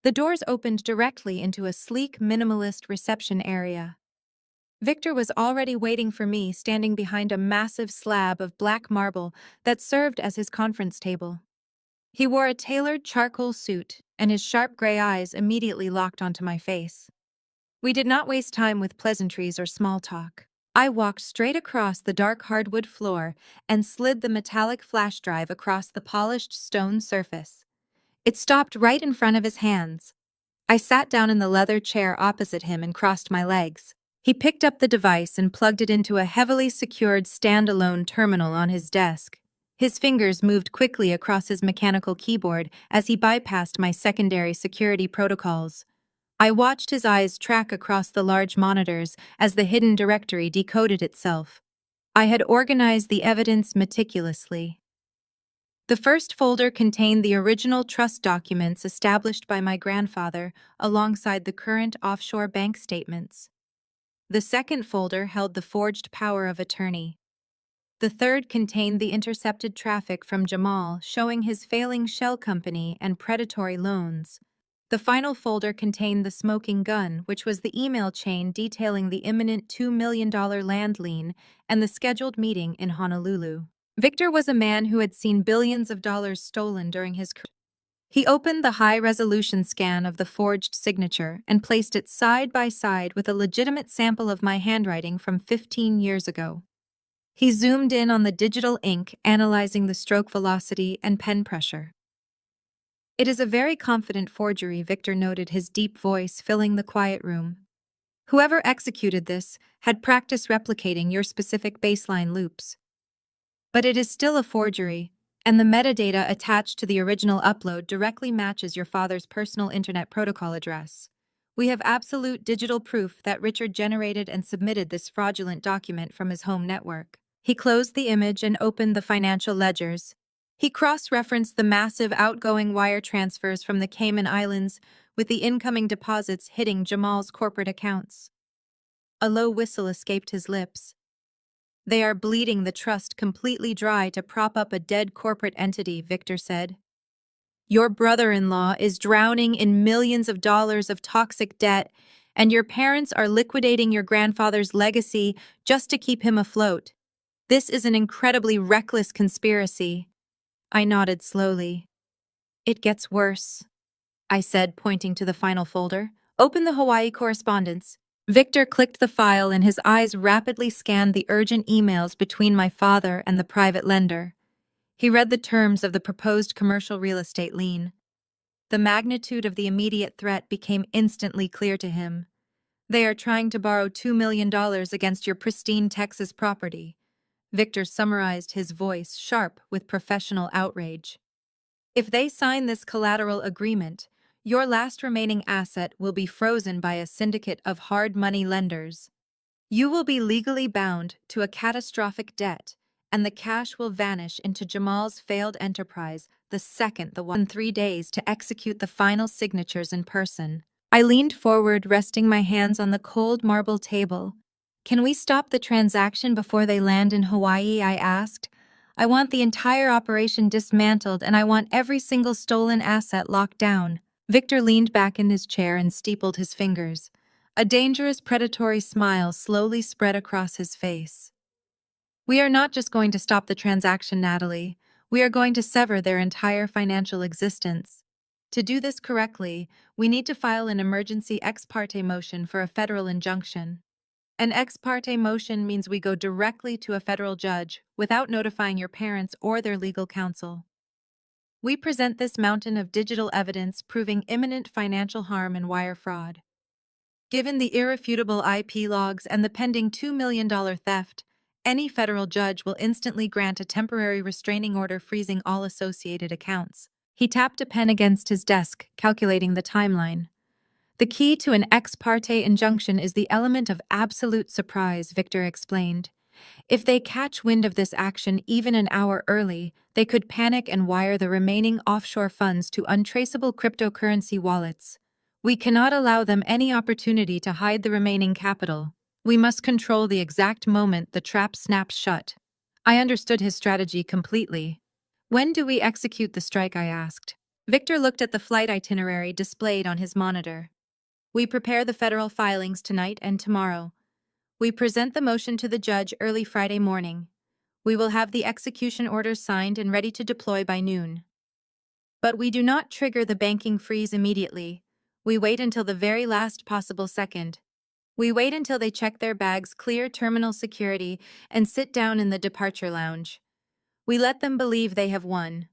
The doors opened directly into a sleek, minimalist reception area. Victor was already waiting for me, standing behind a massive slab of black marble that served as his conference table. He wore a tailored charcoal suit, and his sharp gray eyes immediately locked onto my face. We did not waste time with pleasantries or small talk. I walked straight across the dark hardwood floor and slid the metallic flash drive across the polished stone surface. It stopped right in front of his hands. I sat down in the leather chair opposite him and crossed my legs. He picked up the device and plugged it into a heavily secured standalone terminal on his desk. His fingers moved quickly across his mechanical keyboard as he bypassed my secondary security protocols. I watched his eyes track across the large monitors as the hidden directory decoded itself. I had organized the evidence meticulously. The first folder contained the original trust documents established by my grandfather alongside the current offshore bank statements. The second folder held the forged power of attorney. The third contained the intercepted traffic from Jamal, showing his failing shell company and predatory loans. The final folder contained the smoking gun, which was the email chain detailing the imminent $2 million land lien and the scheduled meeting in Honolulu. Victor was a man who had seen billions of dollars stolen during his career. He opened the high-resolution scan of the forged signature and placed it side by side with a legitimate sample of my handwriting from 15 years ago. He zoomed in on the digital ink, analyzing the stroke velocity and pen pressure. "It is a very confident forgery," Victor noted, his deep voice filling the quiet room. "Whoever executed this had practiced replicating your specific baseline loops. But it is still a forgery, and the metadata attached to the original upload directly matches your father's personal Internet Protocol address. We have absolute digital proof that Richard generated and submitted this fraudulent document from his home network." He closed the image and opened the financial ledgers. He cross-referenced the massive outgoing wire transfers from the Cayman Islands with the incoming deposits hitting Jamal's corporate accounts. A low whistle escaped his lips. "They are bleeding the trust completely dry to prop up a dead corporate entity," Victor said. "Your brother-in-law is drowning in millions of dollars of toxic debt, and your parents are liquidating your grandfather's legacy just to keep him afloat. This is an incredibly reckless conspiracy." I nodded slowly. "It gets worse," I said, pointing to the final folder. "Open the Hawaii correspondence." Victor clicked the file and his eyes rapidly scanned the urgent emails between my father and the private lender. He read the terms of the proposed commercial real estate lien. The magnitude of the immediate threat became instantly clear to him. "They are trying to borrow $2 million against your pristine Texas property," Victor summarized, his voice sharp with professional outrage. "If they sign this collateral agreement, your last remaining asset will be frozen by a syndicate of hard money lenders. You will be legally bound to a catastrophic debt, and the cash will vanish into Jamal's failed enterprise the second the one 3 days to execute the final signatures in person." I leaned forward, resting my hands on the cold marble table. "Can we stop the transaction before they land in Hawaii?" I asked. "I want the entire operation dismantled, and I want every single stolen asset locked down." Victor leaned back in his chair and steepled his fingers. A dangerous, predatory smile slowly spread across his face. "We are not just going to stop the transaction, Natalie. We are going to sever their entire financial existence. To do this correctly, we need to file an emergency ex parte motion for a federal injunction. An ex parte motion means we go directly to a federal judge without notifying your parents or their legal counsel. We present this mountain of digital evidence proving imminent financial harm and wire fraud. Given the irrefutable IP logs and the pending $2 million theft, any federal judge will instantly grant a temporary restraining order freezing all associated accounts." He tapped a pen against his desk, calculating the timeline. "The key to an ex parte injunction is the element of absolute surprise," Victor explained. "If they catch wind of this action even an hour early, they could panic and wire the remaining offshore funds to untraceable cryptocurrency wallets. We cannot allow them any opportunity to hide the remaining capital. We must control the exact moment the trap snaps shut." I understood his strategy completely. "When do we execute the strike?" I asked. Victor looked at the flight itinerary displayed on his monitor. "We prepare the federal filings tonight and tomorrow. We present the motion to the judge early Friday morning. We will have the execution orders signed and ready to deploy by noon. But we do not trigger the banking freeze immediately. We wait until the very last possible second. We wait until they check their bags, clear terminal security, and sit down in the departure lounge. We let them believe they have won.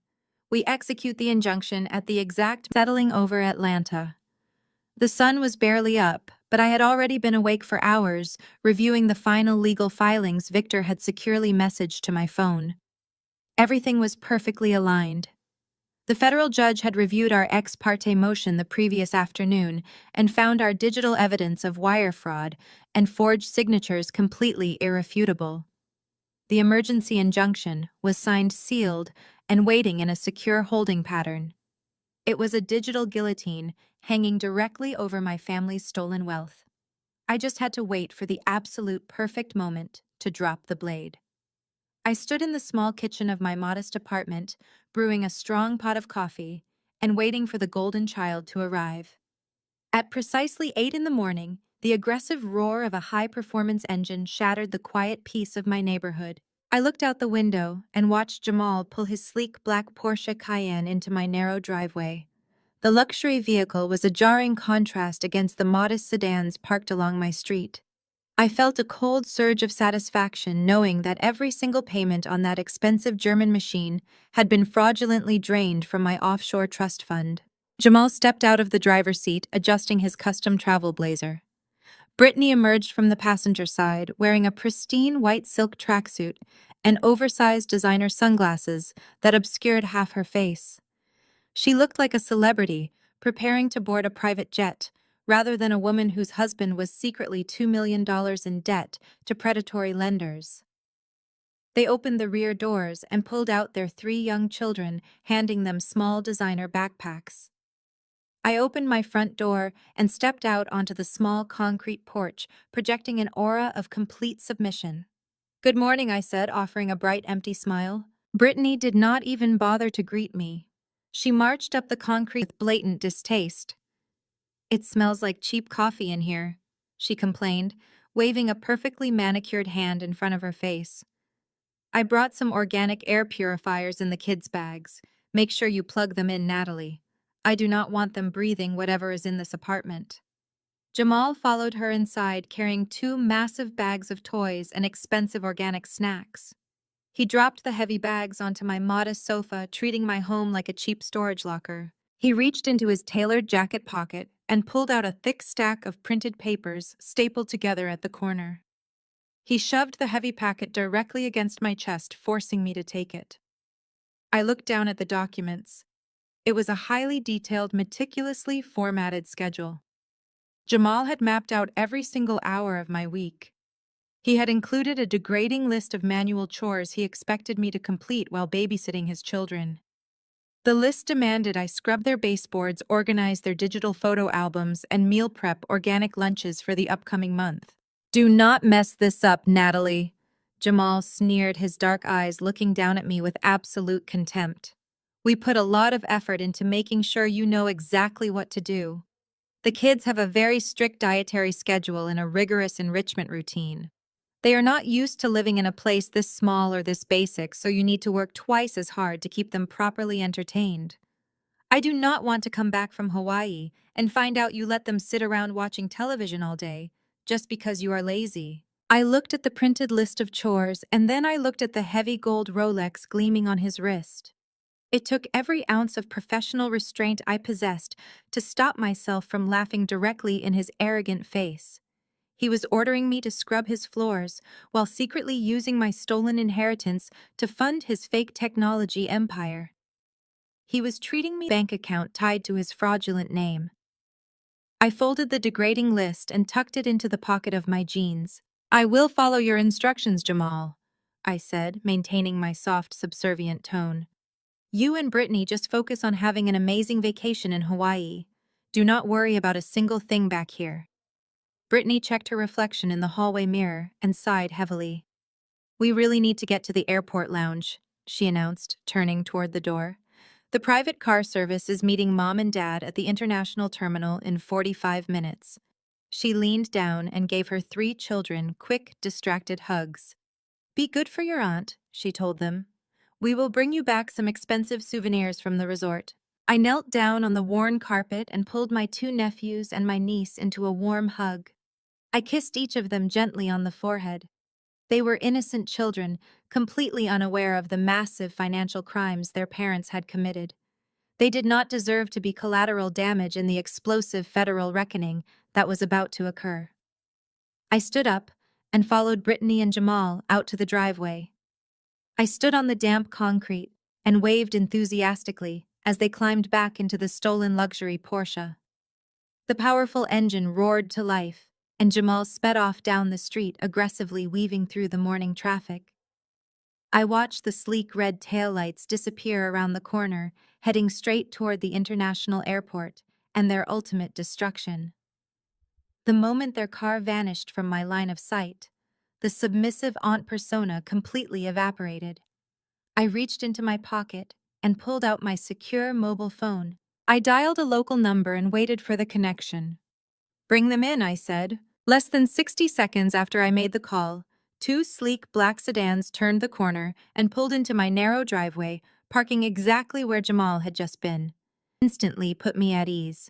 We execute the injunction at the exact settling over Atlanta." The sun was barely up, but I had already been awake for hours, reviewing the final legal filings Victor had securely messaged to my phone. Everything was perfectly aligned. The federal judge had reviewed our ex parte motion the previous afternoon and found our digital evidence of wire fraud and forged signatures completely irrefutable. The emergency injunction was signed sealed and waiting in a secure holding pattern. It was a digital guillotine hanging directly over my family's stolen wealth. I just had to wait for the absolute perfect moment to drop the blade. I stood in the small kitchen of my modest apartment, brewing a strong pot of coffee and waiting for the golden child to arrive. At precisely 8 in the morning, the aggressive roar of a high-performance engine shattered the quiet peace of my neighborhood. I looked out the window and watched Jamal pull his sleek black Porsche Cayenne into my narrow driveway. The luxury vehicle was a jarring contrast against the modest sedans parked along my street. I felt a cold surge of satisfaction knowing that every single payment on that expensive German machine had been fraudulently drained from my offshore trust fund. Jamal stepped out of the driver's seat, adjusting his custom travel blazer. Brittany emerged from the passenger side, wearing a pristine white silk tracksuit and oversized designer sunglasses that obscured half her face. She looked like a celebrity, preparing to board a private jet, rather than a woman whose husband was secretly $2 million in debt to predatory lenders. They opened the rear doors and pulled out their 3 young children, handing them small designer backpacks. I opened my front door and stepped out onto the small concrete porch, projecting an aura of complete submission. "Good morning," I said, offering a bright, empty smile. Brittany did not even bother to greet me. She marched up the concrete with blatant distaste. "It smells like cheap coffee in here," she complained, waving a perfectly manicured hand in front of her face. "I brought some organic air purifiers in the kids' bags. Make sure you plug them in, Natalie. I do not want them breathing whatever is in this apartment." Jamal followed her inside, carrying 2 massive bags of toys and expensive organic snacks. He dropped the heavy bags onto my modest sofa, treating my home like a cheap storage locker. He reached into his tailored jacket pocket and pulled out a thick stack of printed papers stapled together at the corner. He shoved the heavy packet directly against my chest, forcing me to take it. I looked down at the documents. It was a highly detailed, meticulously formatted schedule. Jamal had mapped out every single hour of my week. He had included a degrading list of manual chores he expected me to complete while babysitting his children. The list demanded I scrub their baseboards, organize their digital photo albums, and meal prep organic lunches for the upcoming month. "Do not mess this up, Natalie," Jamal sneered, his dark eyes looking down at me with absolute contempt. "We put a lot of effort into making sure you know exactly what to do. The kids have a very strict dietary schedule and a rigorous enrichment routine. They are not used to living in a place this small or this basic, so you need to work twice as hard to keep them properly entertained. I do not want to come back from Hawaii and find out you let them sit around watching television all day just because you are lazy." I looked at the printed list of chores, and then I looked at the heavy gold Rolex gleaming on his wrist. It took every ounce of professional restraint I possessed to stop myself from laughing directly in his arrogant face. He was ordering me to scrub his floors while secretly using my stolen inheritance to fund his fake technology empire. He was treating me to a bank account tied to his fraudulent name. I folded the degrading list and tucked it into the pocket of my jeans. "I will follow your instructions, Jamal," I said, maintaining my soft, subservient tone. "You and Brittany just focus on having an amazing vacation in Hawaii. Do not worry about a single thing back here." Brittany checked her reflection in the hallway mirror and sighed heavily. "We really need to get to the airport lounge," she announced, turning toward the door. "The private car service is meeting Mom and Dad at the international terminal in 45 minutes. She leaned down and gave her 3 children quick, distracted hugs. "Be good for your aunt," she told them. "We will bring you back some expensive souvenirs from the resort." I knelt down on the worn carpet and pulled my 2 nephews and my niece into a warm hug. I kissed each of them gently on the forehead. They were innocent children, completely unaware of the massive financial crimes their parents had committed. They did not deserve to be collateral damage in the explosive federal reckoning that was about to occur. I stood up and followed Brittany and Jamal out to the driveway. I stood on the damp concrete and waved enthusiastically as they climbed back into the stolen luxury Porsche. The powerful engine roared to life, and Jamal sped off down the street, aggressively weaving through the morning traffic. I watched the sleek red taillights disappear around the corner, heading straight toward the international airport and their ultimate destruction. The moment their car vanished from my line of sight, the submissive aunt persona completely evaporated. I reached into my pocket and pulled out my secure mobile phone. I dialed a local number and waited for the connection. "Bring them in," I said. Less than 60 seconds after I made the call, two sleek black sedans turned the corner and pulled into my narrow driveway, parking exactly where Jamal had just been. Instantly put me at ease.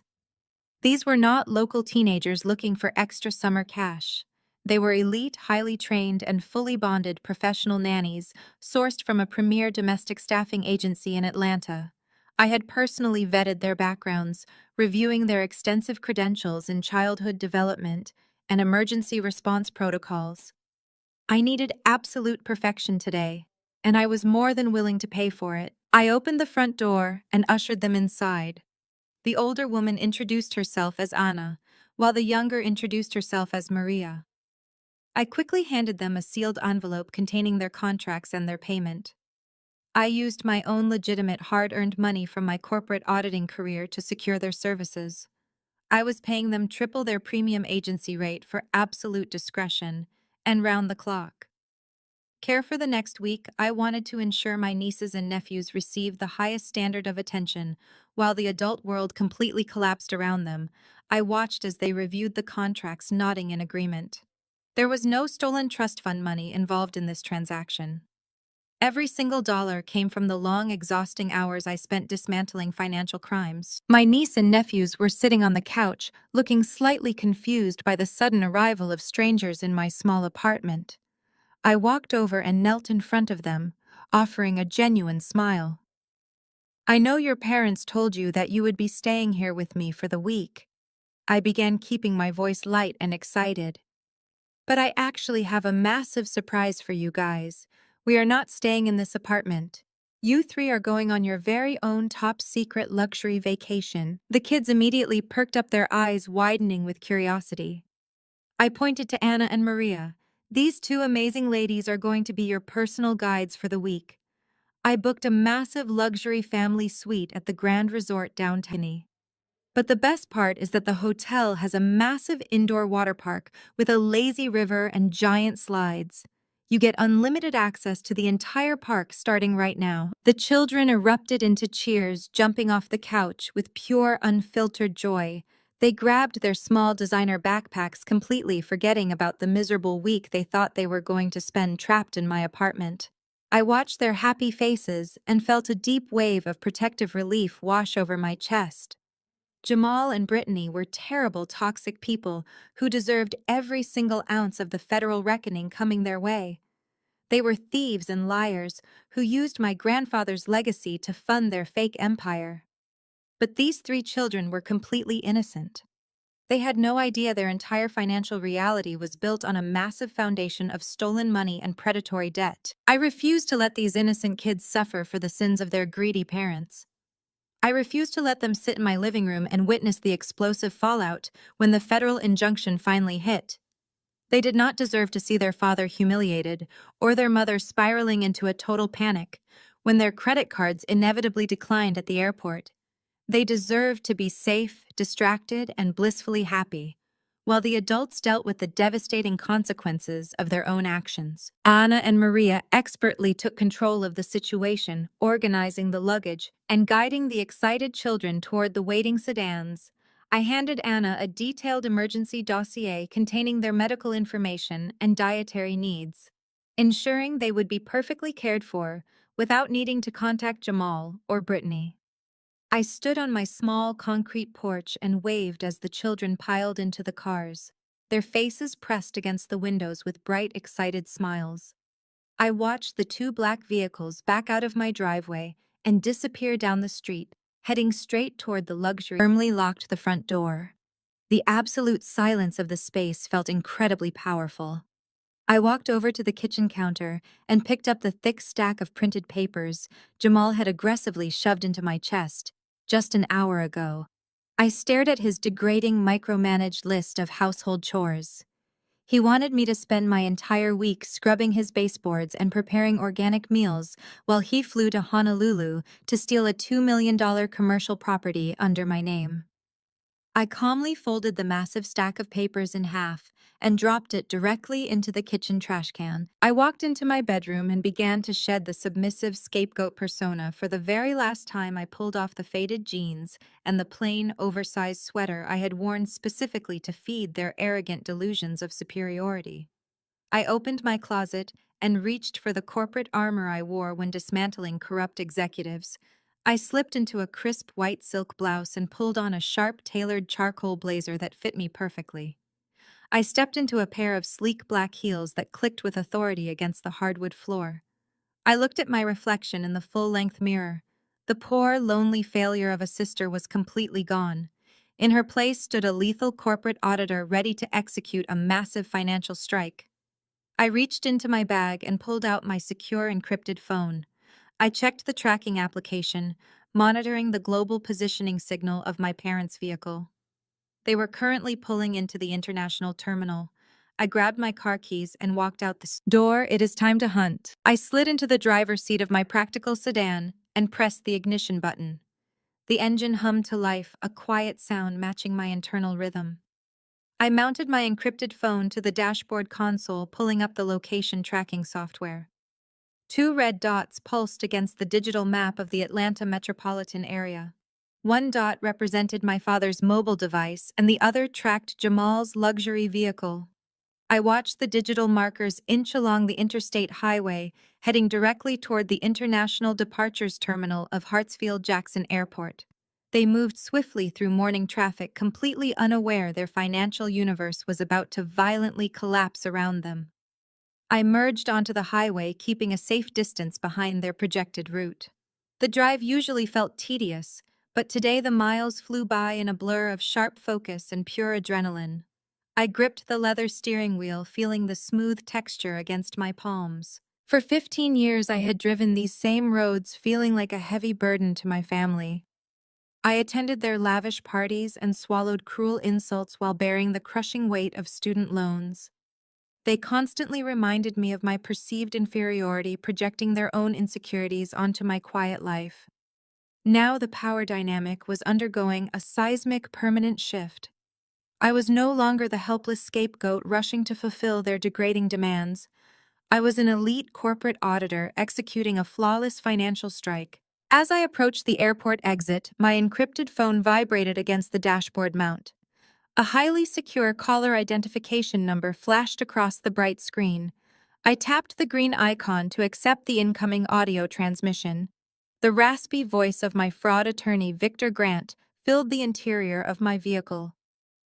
These were not local teenagers looking for extra summer cash. They were elite, highly trained, and fully bonded professional nannies sourced from a premier domestic staffing agency in Atlanta. I had personally vetted their backgrounds, reviewing their extensive credentials in childhood development and emergency response protocols. I needed absolute perfection today, and I was more than willing to pay for it. I opened the front door and ushered them inside. The older woman introduced herself as Anna, while the younger introduced herself as Maria. I quickly handed them a sealed envelope containing their contracts and their payment. I used my own legitimate hard-earned money from my corporate auditing career to secure their services. I was paying them triple their premium agency rate for absolute discretion and round the clock. Care for the next week, I wanted to ensure my nieces and nephews received the highest standard of attention, while the adult world completely collapsed around them. I watched as they reviewed the contracts, nodding in agreement. There was no stolen trust fund money involved in this transaction. Every single dollar came from the long, exhausting hours I spent dismantling financial crimes. My niece and nephews were sitting on the couch, looking slightly confused by the sudden arrival of strangers in my small apartment. I walked over and knelt in front of them, offering a genuine smile. "I know your parents told you that you would be staying here with me for the week." I began, keeping my voice light and excited. "But I actually have a massive surprise for you guys. We are not staying in this apartment. You three are going on your very own top-secret luxury vacation." The kids immediately perked up, their eyes widening with curiosity. I pointed to Anna and Maria. "These two amazing ladies are going to be your personal guides for the week." I booked a massive luxury family suite at the Grand Resort downtown. But the best part is that the hotel has a massive indoor water park with a lazy river and giant slides. You get unlimited access to the entire park starting right now. The children erupted into cheers, jumping off the couch with pure, unfiltered joy. They grabbed their small designer backpacks, completely forgetting about the miserable week they thought they were going to spend trapped in my apartment. I watched their happy faces and felt a deep wave of protective relief wash over my chest. Jamal and Brittany were terrible, toxic people who deserved every single ounce of the federal reckoning coming their way. They were thieves and liars who used my grandfather's legacy to fund their fake empire. But these three children were completely innocent. They had no idea their entire financial reality was built on a massive foundation of stolen money and predatory debt. I refused to let these innocent kids suffer for the sins of their greedy parents. I refused to let them sit in my living room and witness the explosive fallout when the federal injunction finally hit. They did not deserve to see their father humiliated or their mother spiraling into a total panic when their credit cards inevitably declined at the airport. They deserved to be safe, distracted, and blissfully happy, while the adults dealt with the devastating consequences of their own actions. Anna and Maria expertly took control of the situation, organizing the luggage and guiding the excited children toward the waiting sedans. I handed Anna a detailed emergency dossier containing their medical information and dietary needs, ensuring they would be perfectly cared for without needing to contact Jamal or Brittany. I stood on my small concrete porch and waved as the children piled into the cars, their faces pressed against the windows with bright, excited smiles. I watched the two black vehicles back out of my driveway and disappear down the street, heading straight toward the luxury. Firmly locked the front door. The absolute silence of the space felt incredibly powerful. I walked over to the kitchen counter and picked up the thick stack of printed papers Jamal had aggressively shoved into my chest just an hour ago. I stared at his degrading, micromanaged list of household chores. He wanted me to spend my entire week scrubbing his baseboards and preparing organic meals while he flew to Honolulu to steal a $2 million commercial property under my name. I calmly folded the massive stack of papers in half and dropped it directly into the kitchen trash can. I walked into my bedroom and began to shed the submissive scapegoat persona for the very last time. I pulled off the faded jeans and the plain, oversized sweater I had worn specifically to feed their arrogant delusions of superiority. I opened my closet and reached for the corporate armor I wore when dismantling corrupt executives. I slipped into a crisp white silk blouse and pulled on a sharp, tailored charcoal blazer that fit me perfectly. I stepped into a pair of sleek black heels that clicked with authority against the hardwood floor. I looked at my reflection in the full-length mirror. The poor, lonely failure of a sister was completely gone. In her place stood a lethal corporate auditor ready to execute a massive financial strike. I reached into my bag and pulled out my secure encrypted phone. I checked the tracking application, monitoring the global positioning signal of my parents' vehicle. They were currently pulling into the international terminal. I grabbed my car keys and walked out the door. It is time to hunt. I slid into the driver's seat of my practical sedan and pressed the ignition button. The engine hummed to life, a quiet sound matching my internal rhythm. I mounted my encrypted phone to the dashboard console, pulling up the location tracking software. Two red dots pulsed against the digital map of the Atlanta metropolitan area. One dot represented my father's mobile device, and the other tracked Jamal's luxury vehicle. I watched the digital markers inch along the interstate highway, heading directly toward the International Departures Terminal of Hartsfield-Jackson Airport. They moved swiftly through morning traffic, completely unaware their financial universe was about to violently collapse around them. I merged onto the highway, keeping a safe distance behind their projected route. The drive usually felt tedious, but today the miles flew by in a blur of sharp focus and pure adrenaline. I gripped the leather steering wheel, feeling the smooth texture against my palms. For 15 years I had driven these same roads, feeling like a heavy burden to my family. I attended their lavish parties and swallowed cruel insults while bearing the crushing weight of student loans. They constantly reminded me of my perceived inferiority, projecting their own insecurities onto my quiet life. Now the power dynamic was undergoing a seismic, permanent shift. I was no longer the helpless scapegoat rushing to fulfill their degrading demands. I was an elite corporate auditor executing a flawless financial strike. As I approached the airport exit, my encrypted phone vibrated against the dashboard mount. A highly secure caller identification number flashed across the bright screen. I tapped the green icon to accept the incoming audio transmission. The raspy voice of my fraud attorney, Victor Grant, filled the interior of my vehicle.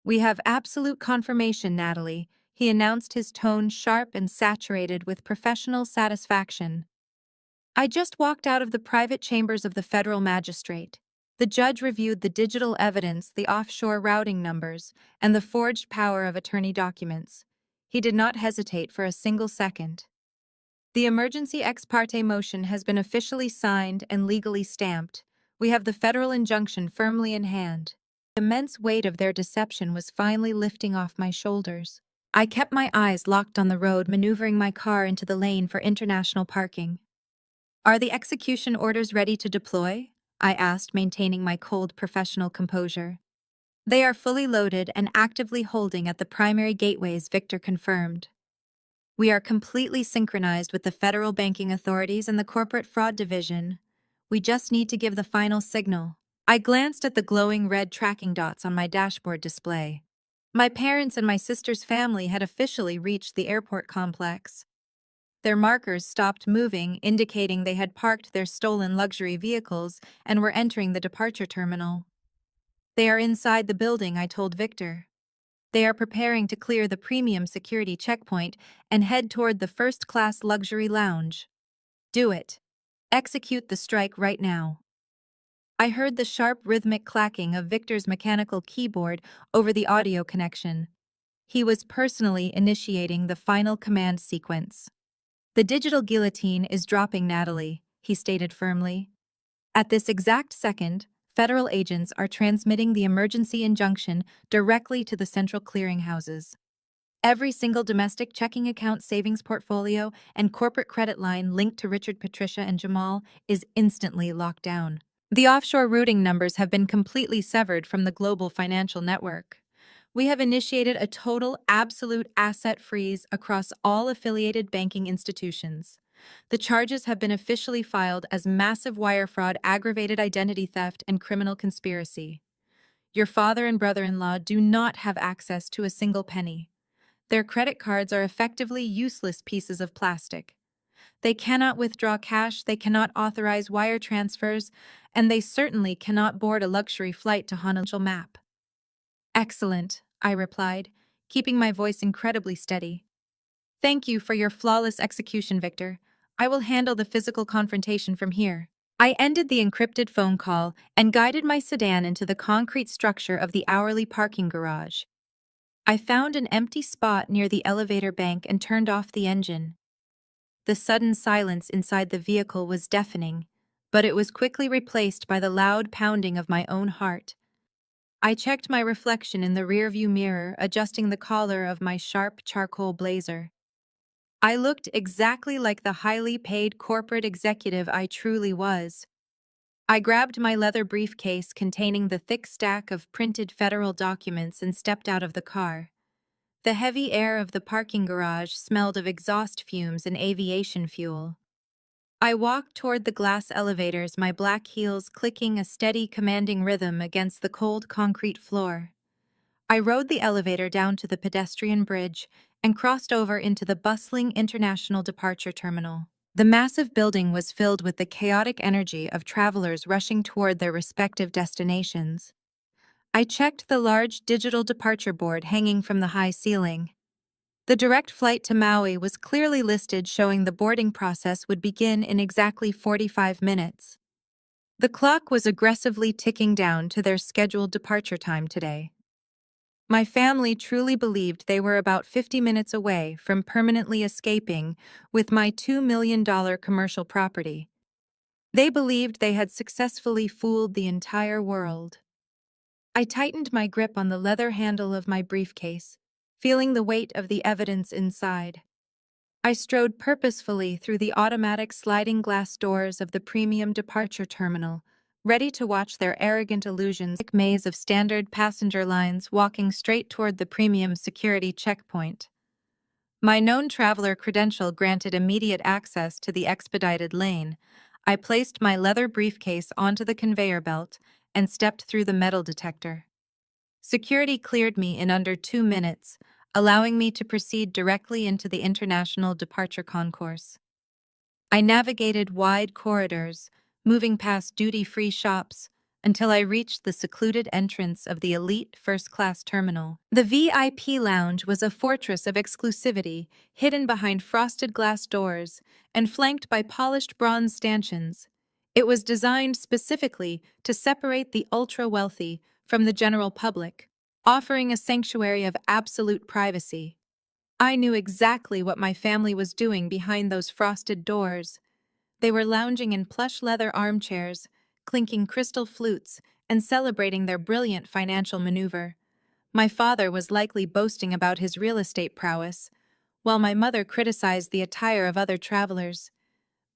"We have absolute confirmation, Natalie," he announced, his tone sharp and saturated with professional satisfaction. I just walked out of the private chambers of the federal magistrate. The judge reviewed the digital evidence, the offshore routing numbers, and the forged power of attorney documents. He did not hesitate for a single second. "The emergency ex parte motion has been officially signed and legally stamped. We have the federal injunction firmly in hand." The immense weight of their deception was finally lifting off my shoulders. I kept my eyes locked on the road, maneuvering my car into the lane for international parking. "Are the execution orders ready to deploy?" I asked, maintaining my cold, professional composure. "They are fully loaded and actively holding at the primary gateways," Victor confirmed. "We are completely synchronized with the federal banking authorities and the corporate fraud division. We just need to give the final signal." I glanced at the glowing red tracking dots on my dashboard display. My parents and my sister's family had officially reached the airport complex. Their markers stopped moving, indicating they had parked their stolen luxury vehicles and were entering the departure terminal. "They are inside the building," I told Victor. "They are preparing to clear the premium security checkpoint and head toward the first-class luxury lounge." "Do it. Execute the strike right now." I heard the sharp, rhythmic clacking of Victor's mechanical keyboard over the audio connection. He was personally initiating the final command sequence. "The digital guillotine is dropping, Natalie," he stated firmly. "At this exact second, federal agents are transmitting the emergency injunction directly to the central clearinghouses. Every single domestic checking account, savings portfolio, and corporate credit line linked to Richard, Patricia, and Jamal is instantly locked down. The offshore routing numbers have been completely severed from the global financial network. We have initiated a total absolute asset freeze across all affiliated banking institutions. The charges have been officially filed as massive wire fraud, aggravated identity theft, and criminal conspiracy. Your father and brother-in-law do not have access to a single penny. Their credit cards are effectively useless pieces of plastic. They cannot withdraw cash, they cannot authorize wire transfers, and they certainly cannot board a luxury flight to Honolulu map. Excellent, I replied, keeping my voice incredibly steady. Thank you for your flawless execution, Victor. I will handle the physical confrontation from here. I ended the encrypted phone call and guided my sedan into the concrete structure of the hourly parking garage. I found an empty spot near the elevator bank and turned off the engine. The sudden silence inside the vehicle was deafening, but it was quickly replaced by the loud pounding of my own heart. I checked my reflection in the rearview mirror, adjusting the collar of my sharp charcoal blazer. I looked exactly like the highly paid corporate executive I truly was. I grabbed my leather briefcase containing the thick stack of printed federal documents and stepped out of the car. The heavy air of the parking garage smelled of exhaust fumes and aviation fuel. I walked toward the glass elevators, my black heels clicking a steady, commanding rhythm against the cold concrete floor. I rode the elevator down to the pedestrian bridge and crossed over into the bustling international departure terminal. The massive building was filled with the chaotic energy of travelers rushing toward their respective destinations. I checked the large digital departure board hanging from the high ceiling. The direct flight to Maui was clearly listed, showing the boarding process would begin in exactly 45 minutes. The clock was aggressively ticking down to their scheduled departure time today. My family truly believed they were about 50 minutes away from permanently escaping with my $2 million commercial property. They believed they had successfully fooled the entire world. I tightened my grip on the leather handle of my briefcase, feeling the weight of the evidence inside. I strode purposefully through the automatic sliding glass doors of the premium departure terminal, ready to watch their arrogant illusions like a maze of standard passenger lines walking straight toward the premium security checkpoint. My known traveler credential granted immediate access to the expedited lane. I placed my leather briefcase onto the conveyor belt and stepped through the metal detector. Security cleared me in under 2 minutes, allowing me to proceed directly into the international departure concourse. I navigated wide corridors, moving past duty-free shops, until I reached the secluded entrance of the elite first-class terminal. The VIP lounge was a fortress of exclusivity, hidden behind frosted glass doors and flanked by polished bronze stanchions. It was designed specifically to separate the ultra-wealthy from the general public, offering a sanctuary of absolute privacy. I knew exactly what my family was doing behind those frosted doors. They were lounging in plush leather armchairs, clinking crystal flutes, and celebrating their brilliant financial maneuver. My father was likely boasting about his real estate prowess, while my mother criticized the attire of other travelers.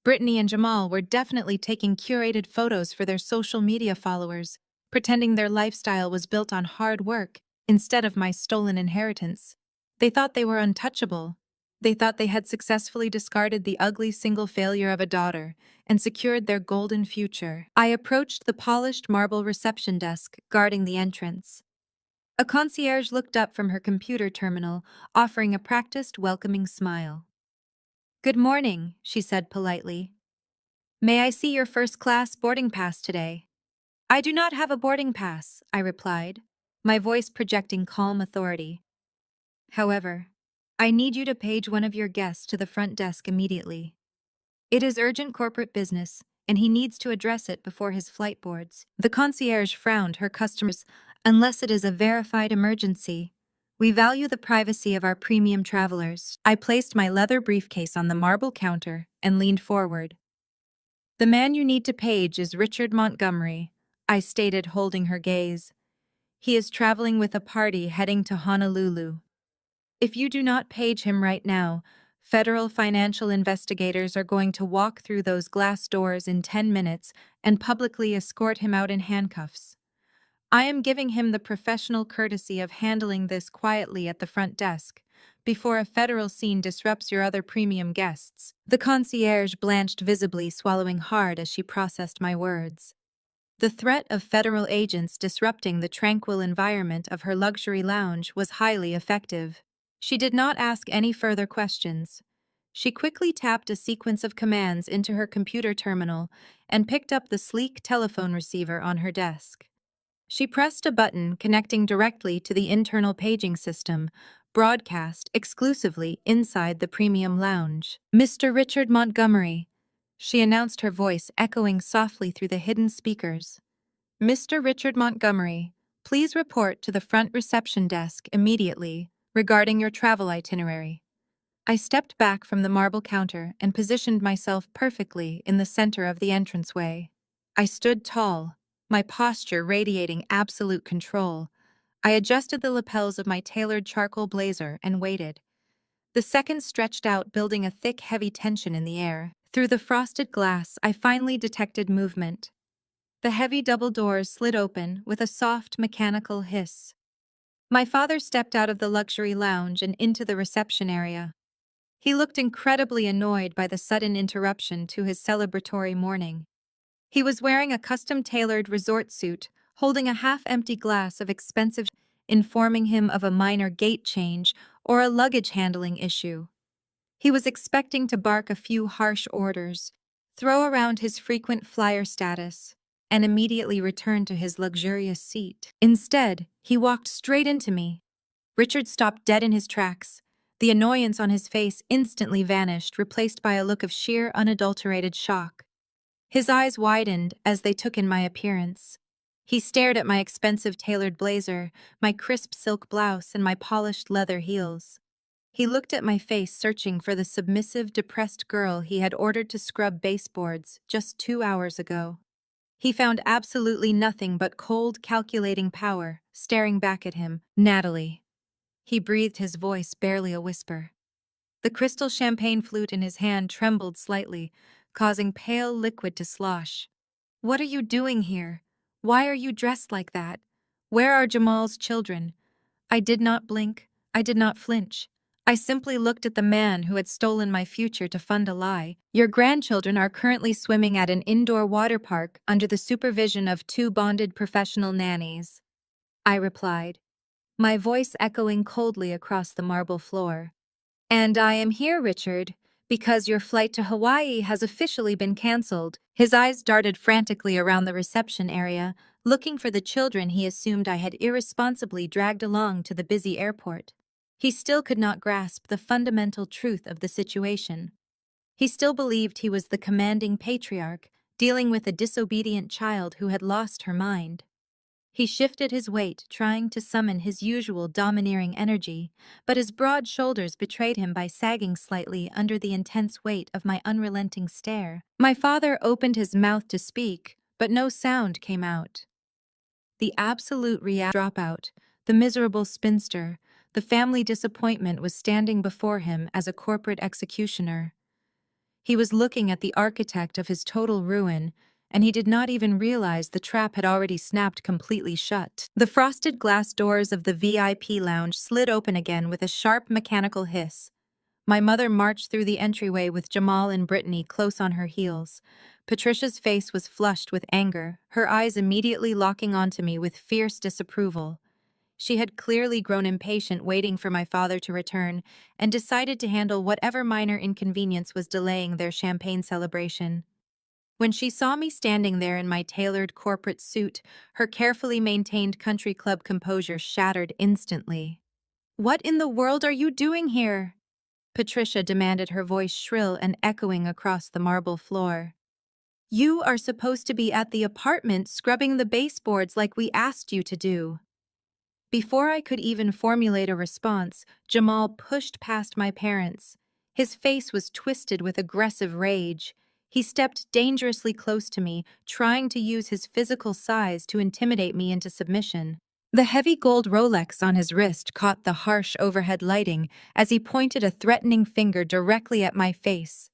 Brittany and Jamal were definitely taking curated photos for their social media followers, pretending their lifestyle was built on hard work instead of my stolen inheritance. They thought they were untouchable. They thought they had successfully discarded the ugly single failure of a daughter and secured their golden future. I approached the polished marble reception desk guarding the entrance. A concierge looked up from her computer terminal, offering a practiced, welcoming smile. "Good morning," she said politely. "May I see your first-class boarding pass today?" "I do not have a boarding pass," I replied, my voice projecting calm authority. "However, I need you to page one of your guests to the front desk immediately. It is urgent corporate business, and he needs to address it before his flight boards." The concierge frowned her customers, "Unless it is a verified emergency. We value the privacy of our premium travelers." I placed my leather briefcase on the marble counter and leaned forward. "The man you need to page is Richard Montgomery," I stated, holding her gaze. "He is traveling with a party heading to Honolulu. If you do not page him right now, Federal financial investigators are going to walk through those glass doors in 10 minutes and publicly escort him out in handcuffs. I am giving him the professional courtesy of handling this quietly at the front desk, before a federal scene disrupts your other premium guests. The concierge blanched visibly, swallowing hard as she processed my words. The threat of federal agents disrupting the tranquil environment of her luxury lounge was highly effective. She did not ask any further questions. She quickly tapped a sequence of commands into her computer terminal and picked up the sleek telephone receiver on her desk. She pressed a button connecting directly to the internal paging system, broadcast exclusively inside the premium lounge. "Mr. Richard Montgomery," she announced, her voice echoing softly through the hidden speakers. "Mr. Richard Montgomery, please report to the front reception desk immediately regarding your travel itinerary." I stepped back from the marble counter and positioned myself perfectly in the center of the entranceway. I stood tall, my posture radiating absolute control. I adjusted the lapels of my tailored charcoal blazer and waited. The seconds stretched out, building a thick, heavy tension in the air. Through the frosted glass, I finally detected movement. The heavy double doors slid open with a soft, mechanical hiss. My father stepped out of the luxury lounge and into the reception area. He looked incredibly annoyed by the sudden interruption to his celebratory morning. He was wearing a custom-tailored resort suit, holding a half-empty glass of expensive, informing him of a minor gate change or a luggage handling issue. He was expecting to bark a few harsh orders, throw around his frequent flyer status, and immediately return to his luxurious seat. Instead, he walked straight into me. Richard stopped dead in his tracks. The annoyance on his face instantly vanished, replaced by a look of sheer, unadulterated shock. His eyes widened as they took in my appearance. He stared at my expensive tailored blazer, my crisp silk blouse, and my polished leather heels. He looked at my face, searching for the submissive, depressed girl he had ordered to scrub baseboards just 2 hours ago. He found absolutely nothing but cold, calculating power staring back at him. "Natalie." He breathed, his voice barely a whisper. The crystal champagne flute in his hand trembled slightly, causing pale liquid to slosh. "What are you doing here? Why are you dressed like that? Where are Jamal's children?" I did not blink. I did not flinch. I simply looked at the man who had stolen my future to fund a lie. "Your grandchildren are currently swimming at an indoor water park under the supervision of 2 bonded professional nannies," I replied, my voice echoing coldly across the marble floor. "And I am here, Richard, because your flight to Hawaii has officially been canceled." His eyes darted frantically around the reception area, looking for the children he assumed I had irresponsibly dragged along to the busy airport. He still could not grasp the fundamental truth of the situation. He still believed he was the commanding patriarch, dealing with a disobedient child who had lost her mind. He shifted his weight, trying to summon his usual domineering energy, but his broad shoulders betrayed him by sagging slightly under the intense weight of my unrelenting stare. My father opened his mouth to speak, but no sound came out. The absolute dropout, the miserable spinster, the family disappointment was standing before him as a corporate executioner. He was looking at the architect of his total ruin, and he did not even realize the trap had already snapped completely shut. The frosted glass doors of the VIP lounge slid open again with a sharp mechanical hiss. My mother marched through the entryway with Jamal and Brittany close on her heels. Patricia's face was flushed with anger, her eyes immediately locking onto me with fierce disapproval. She had clearly grown impatient waiting for my father to return and decided to handle whatever minor inconvenience was delaying their champagne celebration. When she saw me standing there in my tailored corporate suit, her carefully maintained country club composure shattered instantly. "What in the world are you doing here?" Patricia demanded, her voice shrill and echoing across the marble floor. "You are supposed to be at the apartment scrubbing the baseboards like we asked you to do." Before I could even formulate a response, Jamal pushed past my parents. His face was twisted with aggressive rage. He stepped dangerously close to me, trying to use his physical size to intimidate me into submission. The heavy gold Rolex on his wrist caught the harsh overhead lighting as he pointed a threatening finger directly at my face.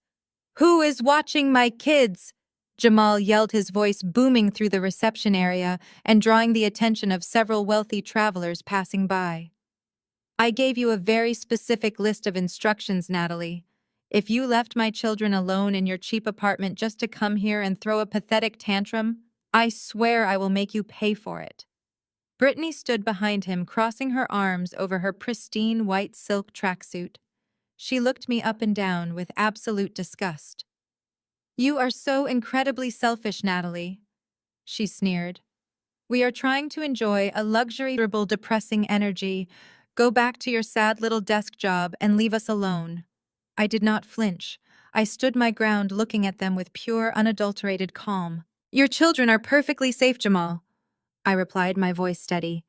"Who is watching my kids?" Jamal yelled, his voice booming through the reception area and drawing the attention of several wealthy travelers passing by. "I gave you a very specific list of instructions, Natalie. If you left my children alone in your cheap apartment just to come here and throw a pathetic tantrum, I swear I will make you pay for it." Brittany stood behind him, crossing her arms over her pristine white silk tracksuit. She looked me up and down with absolute disgust. "You are so incredibly selfish, Natalie," she sneered. "We are trying to enjoy a luxury, depressing energy. Go back to your sad little desk job and leave us alone." I did not flinch. I stood my ground, looking at them with pure, unadulterated calm. "Your children are perfectly safe, Jamal," I replied, my voice steady.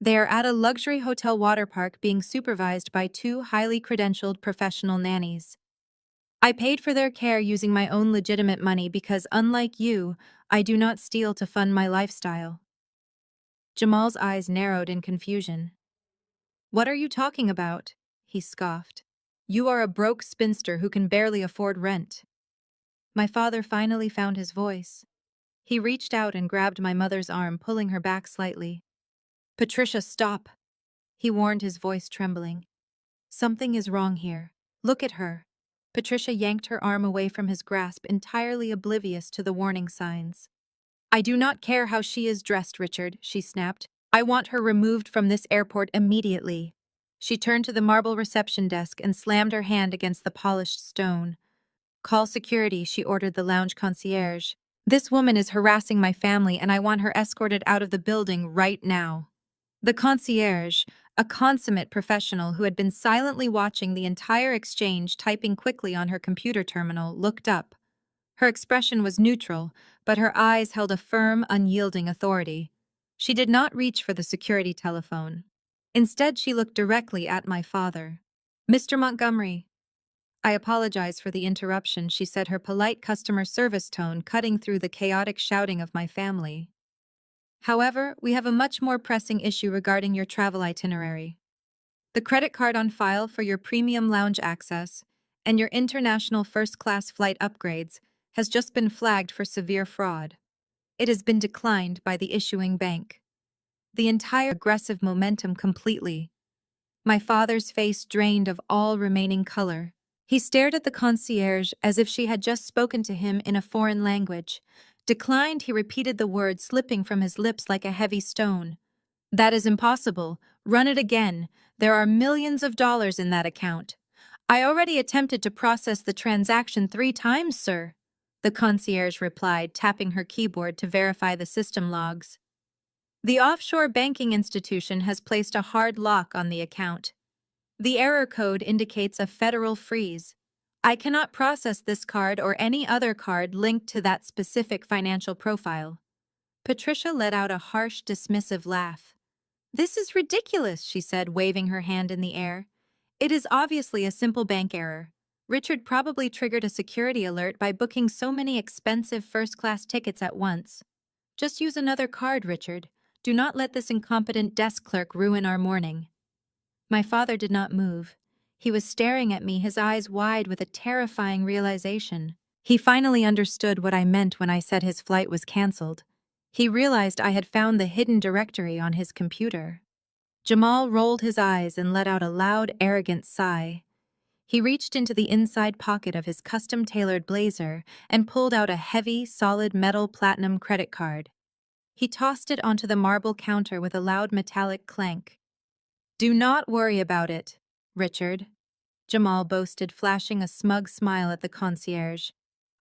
"They are at a luxury hotel water park being supervised by two highly credentialed professional nannies. I paid for their care using my own legitimate money because, unlike you, I do not steal to fund my lifestyle." Jamal's eyes narrowed in confusion. "What are you talking about?" he scoffed. "You are a broke spinster who can barely afford rent." My father finally found his voice. He reached out and grabbed my mother's arm, pulling her back slightly. "Patricia, stop," he warned, his voice trembling. "Something is wrong here. Look at her." Patricia yanked her arm away from his grasp, entirely oblivious to the warning signs. "I do not care how she is dressed, Richard," she snapped. "I want her removed from this airport immediately." She turned to the marble reception desk and slammed her hand against the polished stone. "Call security," she ordered the lounge concierge. "This woman is harassing my family and I want her escorted out of the building right now." The concierge, a consummate professional who had been silently watching the entire exchange, typing quickly on her computer terminal, looked up. Her expression was neutral, but her eyes held a firm, unyielding authority. She did not reach for the security telephone. Instead, she looked directly at my father. "Mr. Montgomery." "I apologize for the interruption," she said, her polite customer service tone cutting through the chaotic shouting of my family. "However, we have a much more pressing issue regarding your travel itinerary. The credit card on file for your premium lounge access and your international first-class flight upgrades has just been flagged for severe fraud. It has been declined by the issuing bank." The entire aggressive momentum completely. My father's face drained of all remaining color. He stared at the concierge as if she had just spoken to him in a foreign language. "Declined," he repeated the word, slipping from his lips like a heavy stone. "That is impossible. Run it again. There are millions of dollars in that account." "I already attempted to process the transaction 3 times, sir," the concierge replied, tapping her keyboard to verify the system logs. "The offshore banking institution has placed a hard lock on the account. The error code indicates a federal freeze. I cannot process this card or any other card linked to that specific financial profile." Patricia let out a harsh, dismissive laugh. "This is ridiculous," she said, waving her hand in the air. "It is obviously a simple bank error. Richard probably triggered a security alert by booking so many expensive first-class tickets at once. Just use another card, Richard. Do not let this incompetent desk clerk ruin our morning." My father did not move. He was staring at me, his eyes wide with a terrifying realization. He finally understood what I meant when I said his flight was canceled. He realized I had found the hidden directory on his computer. Jamal rolled his eyes and let out a loud, arrogant sigh. He reached into the inside pocket of his custom-tailored blazer and pulled out a heavy, solid metal platinum credit card. He tossed it onto the marble counter with a loud metallic clank. "Do not worry about it, Richard," Jamal boasted, flashing a smug smile at the concierge.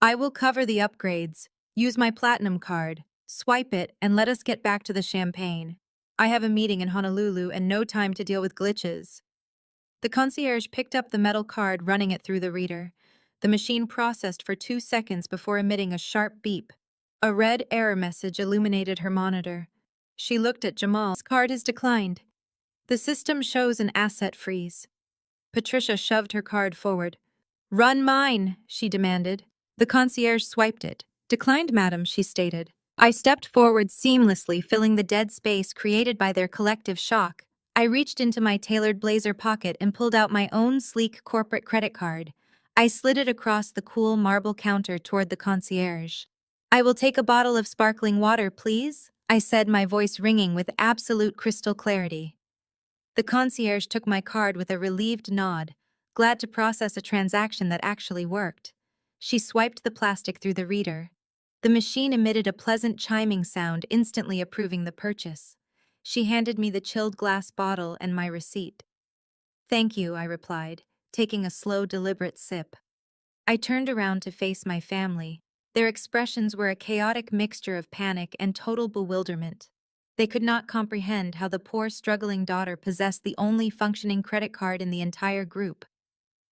"I will cover the upgrades. Use my platinum card. Swipe it and let us get back to the champagne. I have a meeting in Honolulu and no time to deal with glitches." The concierge picked up the metal card, running it through the reader. The machine processed for 2 seconds before emitting a sharp beep. A red error message illuminated her monitor. She looked at Jamal. "This card is declined. The system shows an asset freeze." Patricia shoved her card forward. "Run mine," she demanded. The concierge swiped it. "Declined, madam," she stated. I stepped forward seamlessly, filling the dead space created by their collective shock. I reached into my tailored blazer pocket and pulled out my own sleek corporate credit card. I slid it across the cool marble counter toward the concierge. "I will take a bottle of sparkling water, please," I said, my voice ringing with absolute crystal clarity. The concierge took my card with a relieved nod, glad to process a transaction that actually worked. She swiped the plastic through the reader. The machine emitted a pleasant chiming sound, instantly approving the purchase. She handed me the chilled glass bottle and my receipt. "Thank you," I replied, taking a slow, deliberate sip. I turned around to face my family. Their expressions were a chaotic mixture of panic and total bewilderment. They could not comprehend how the poor, struggling daughter possessed the only functioning credit card in the entire group.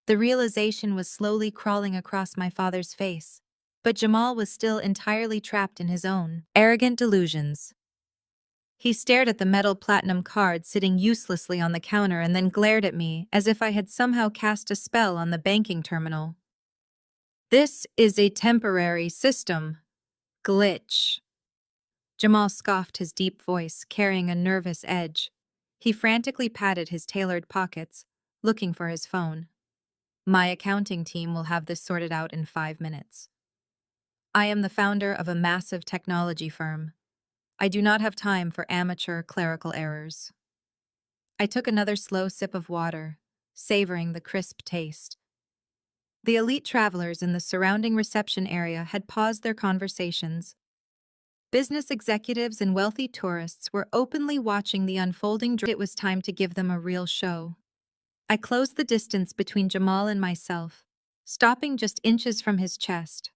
The realization was slowly crawling across my father's face, but Jamal was still entirely trapped in his own arrogant delusions. He stared at the metal platinum card sitting uselessly on the counter and then glared at me as if I had somehow cast a spell on the banking terminal. "This is a temporary system glitch." Jamal scoffed, his deep voice carrying a nervous edge. He frantically patted his tailored pockets, looking for his phone. "My accounting team will have this sorted out in 5 minutes. I am the founder of a massive technology firm. I do not have time for amateur clerical errors." I took another slow sip of water, savoring the crisp taste. The elite travelers in the surrounding reception area had paused their conversations. Business executives and wealthy tourists were openly watching the unfolding drama. It was time to give them a real show. I closed the distance between Jamal and myself, stopping just inches from his chest.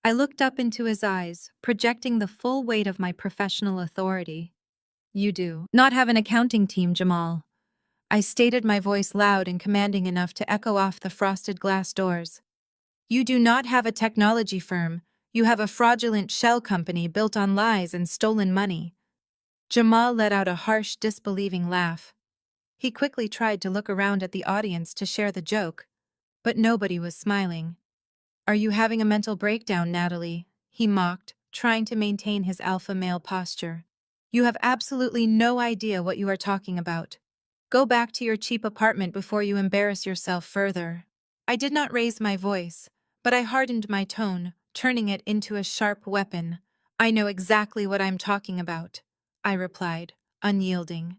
I looked up into his eyes, projecting the full weight of my professional authority. "You do not have an accounting team, Jamal," I stated, my voice loud and commanding enough to echo off the frosted glass doors. "You do not have a technology firm. You have a fraudulent shell company built on lies and stolen money." Jamal let out a harsh, disbelieving laugh. He quickly tried to look around at the audience to share the joke, but nobody was smiling. "Are you having a mental breakdown, Natalie?" he mocked, trying to maintain his alpha male posture. "You have absolutely no idea what you are talking about. Go back to your cheap apartment before you embarrass yourself further." I did not raise my voice, but I hardened my tone, turning it into a sharp weapon. "I know exactly what I'm talking about," I replied, unyielding.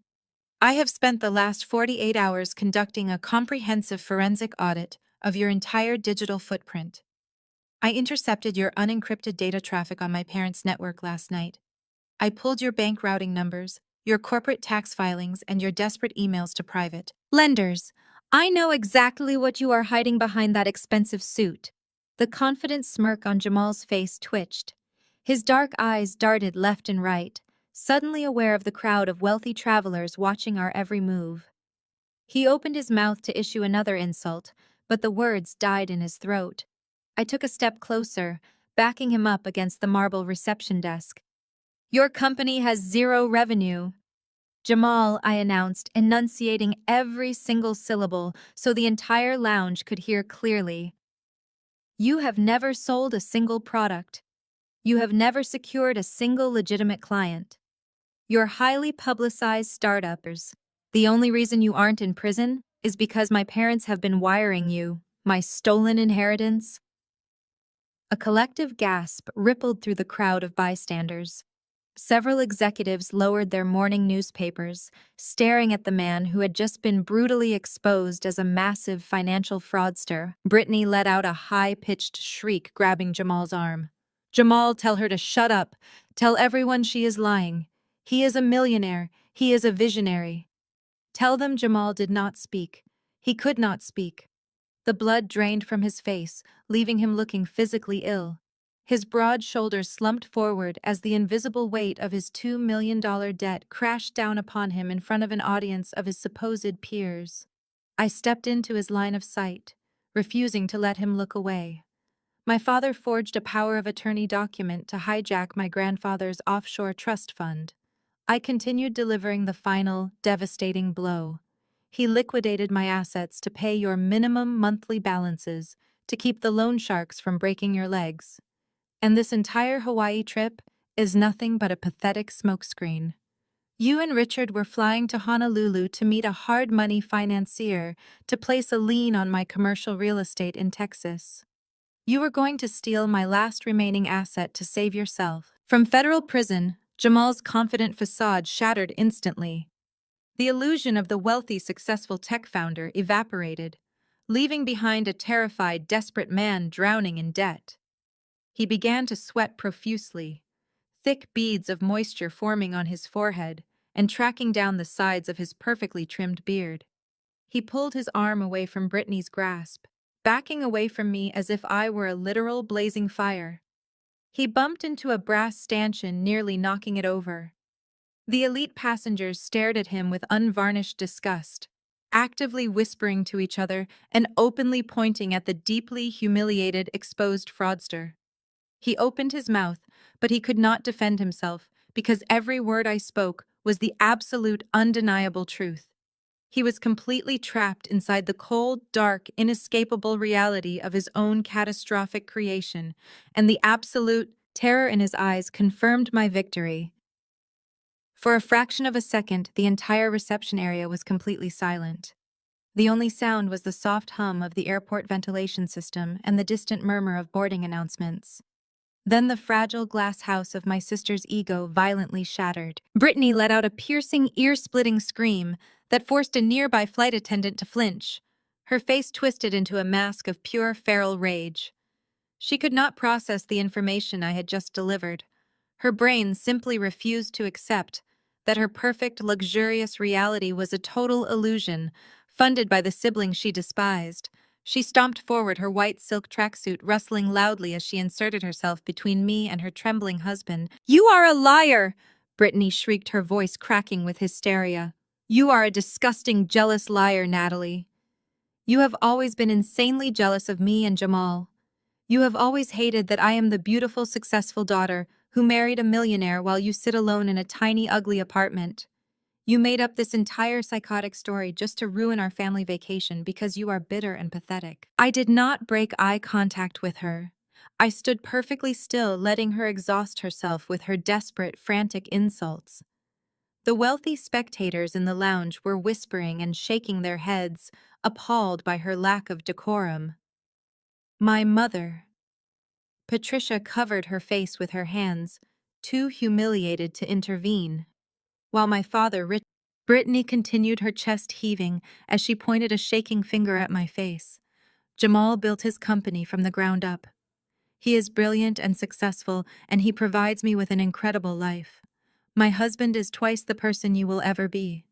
"I have spent the last 48 hours conducting a comprehensive forensic audit of your entire digital footprint. I intercepted your unencrypted data traffic on my parents' network last night. I pulled your bank routing numbers, your corporate tax filings, and your desperate emails to private lenders. I know exactly what you are hiding behind that expensive suit." The confident smirk on Jamal's face twitched. His dark eyes darted left and right, suddenly aware of the crowd of wealthy travelers watching our every move. He opened his mouth to issue another insult, but the words died in his throat. I took a step closer, backing him up against the marble reception desk. "Your company has zero revenue." "Jamal," I announced, enunciating every single syllable so the entire lounge could hear clearly. "You have never sold a single product. You have never secured a single legitimate client. You're highly publicized startups. The only reason you aren't in prison is because my parents have been wiring you, my stolen inheritance." A collective gasp rippled through the crowd of bystanders. Several executives lowered their morning newspapers, staring at the man who had just been brutally exposed as a massive financial fraudster. Brittany let out a high-pitched shriek, grabbing Jamal's arm. "Jamal, tell her to shut up. Tell everyone she is lying. He is a millionaire. He is a visionary." Tell them Jamal did not speak. He could not speak. The blood drained from his face, leaving him looking physically ill. His broad shoulders slumped forward as the invisible weight of his $2 million debt crashed down upon him in front of an audience of his supposed peers. I stepped into his line of sight, refusing to let him look away. My father forged a power of attorney document to hijack my grandfather's offshore trust fund. I continued delivering the final, devastating blow. He liquidated my assets to pay your minimum monthly balances, to keep the loan sharks from breaking your legs. And this entire Hawaii trip, is nothing but a pathetic smokescreen. You and Richard were flying to Honolulu to meet a hard-money financier to place a lien on my commercial real estate in Texas. You were going to steal my last remaining asset to save yourself. From federal prison, Jamal's confident facade shattered instantly. The illusion of the wealthy, successful tech founder evaporated, leaving behind a terrified, desperate man drowning in debt. He began to sweat profusely, thick beads of moisture forming on his forehead and tracking down the sides of his perfectly trimmed beard. He pulled his arm away from Brittany's grasp, backing away from me as if I were a literal blazing fire. He bumped into a brass stanchion, nearly knocking it over. The elite passengers stared at him with unvarnished disgust, actively whispering to each other and openly pointing at the deeply humiliated, exposed fraudster. He opened his mouth, but he could not defend himself because every word I spoke was the absolute, undeniable truth. He was completely trapped inside the cold, dark, inescapable reality of his own catastrophic creation, and the absolute terror in his eyes confirmed my victory. For a fraction of a second, the entire reception area was completely silent. The only sound was the soft hum of the airport ventilation system and the distant murmur of boarding announcements. Then the fragile glass house of my sister's ego violently shattered. Brittany let out a piercing, ear-splitting scream that forced a nearby flight attendant to flinch. Her face twisted into a mask of pure feral rage. She could not process the information I had just delivered. Her brain simply refused to accept that her perfect, luxurious reality was a total illusion, funded by the sibling she despised. She stomped forward, her white silk tracksuit rustling loudly as she inserted herself between me and her trembling husband. "You are a liar!" Brittany shrieked, her voice cracking with hysteria. "You are a disgusting, jealous liar, Natalie. You have always been insanely jealous of me and Jamal. You have always hated that I am the beautiful, successful daughter who married a millionaire while you sit alone in a tiny, ugly apartment. You made up this entire psychotic story just to ruin our family vacation because you are bitter and pathetic." I did not break eye contact with her. I stood perfectly still, letting her exhaust herself with her desperate, frantic insults. The wealthy spectators in the lounge were whispering and shaking their heads, appalled by her lack of decorum. My mother. Patricia covered her face with her hands, too humiliated to intervene. While my father, Brittany continued, her chest heaving as she pointed a shaking finger at my face. Jamal built his company from the ground up. He is brilliant and successful, and he provides me with an incredible life. My husband is twice the person you will ever be.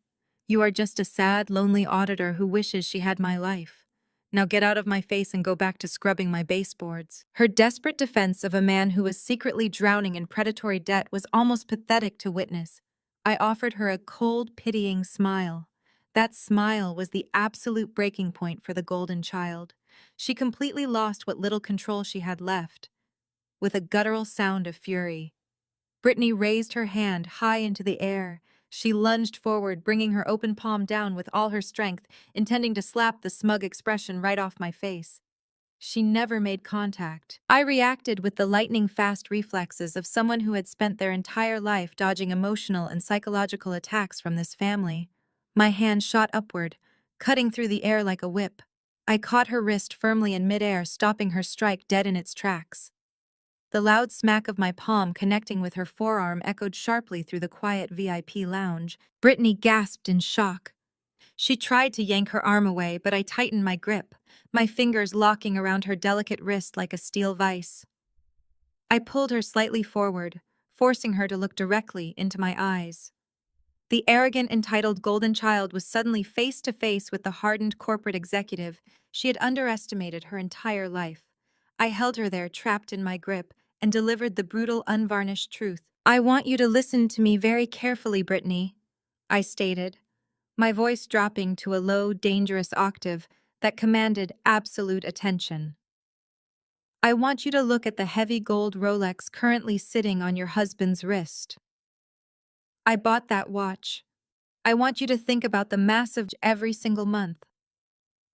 You are just a sad, lonely auditor who wishes she had my life. Now get out of my face and go back to scrubbing my baseboards. Her desperate defense of a man who was secretly drowning in predatory debt was almost pathetic to witness. I offered her a cold, pitying smile. That smile was the absolute breaking point for the golden child. She completely lost what little control she had left. With a guttural sound of fury, Brittany raised her hand high into the air. She lunged forward, bringing her open palm down with all her strength, intending to slap the smug expression right off my face. She never made contact. I reacted with the lightning-fast reflexes of someone who had spent their entire life dodging emotional and psychological attacks from this family. My hand shot upward, cutting through the air like a whip. I caught her wrist firmly in midair, stopping her strike dead in its tracks. The loud smack of my palm connecting with her forearm echoed sharply through the quiet VIP lounge. Brittany gasped in shock. She tried to yank her arm away, but I tightened my grip, my fingers locking around her delicate wrist like a steel vise. I pulled her slightly forward, forcing her to look directly into my eyes. The arrogant, entitled golden child was suddenly face to face with the hardened corporate executive she had underestimated her entire life. I held her there, trapped in my grip, and delivered the brutal, unvarnished truth. "I want you to listen to me very carefully, Brittany," I stated, my voice dropping to a low, dangerous octave that commanded absolute attention. "I want you to look at the heavy gold Rolex currently sitting on your husband's wrist. I bought that watch. I want you to think about the massive every single month.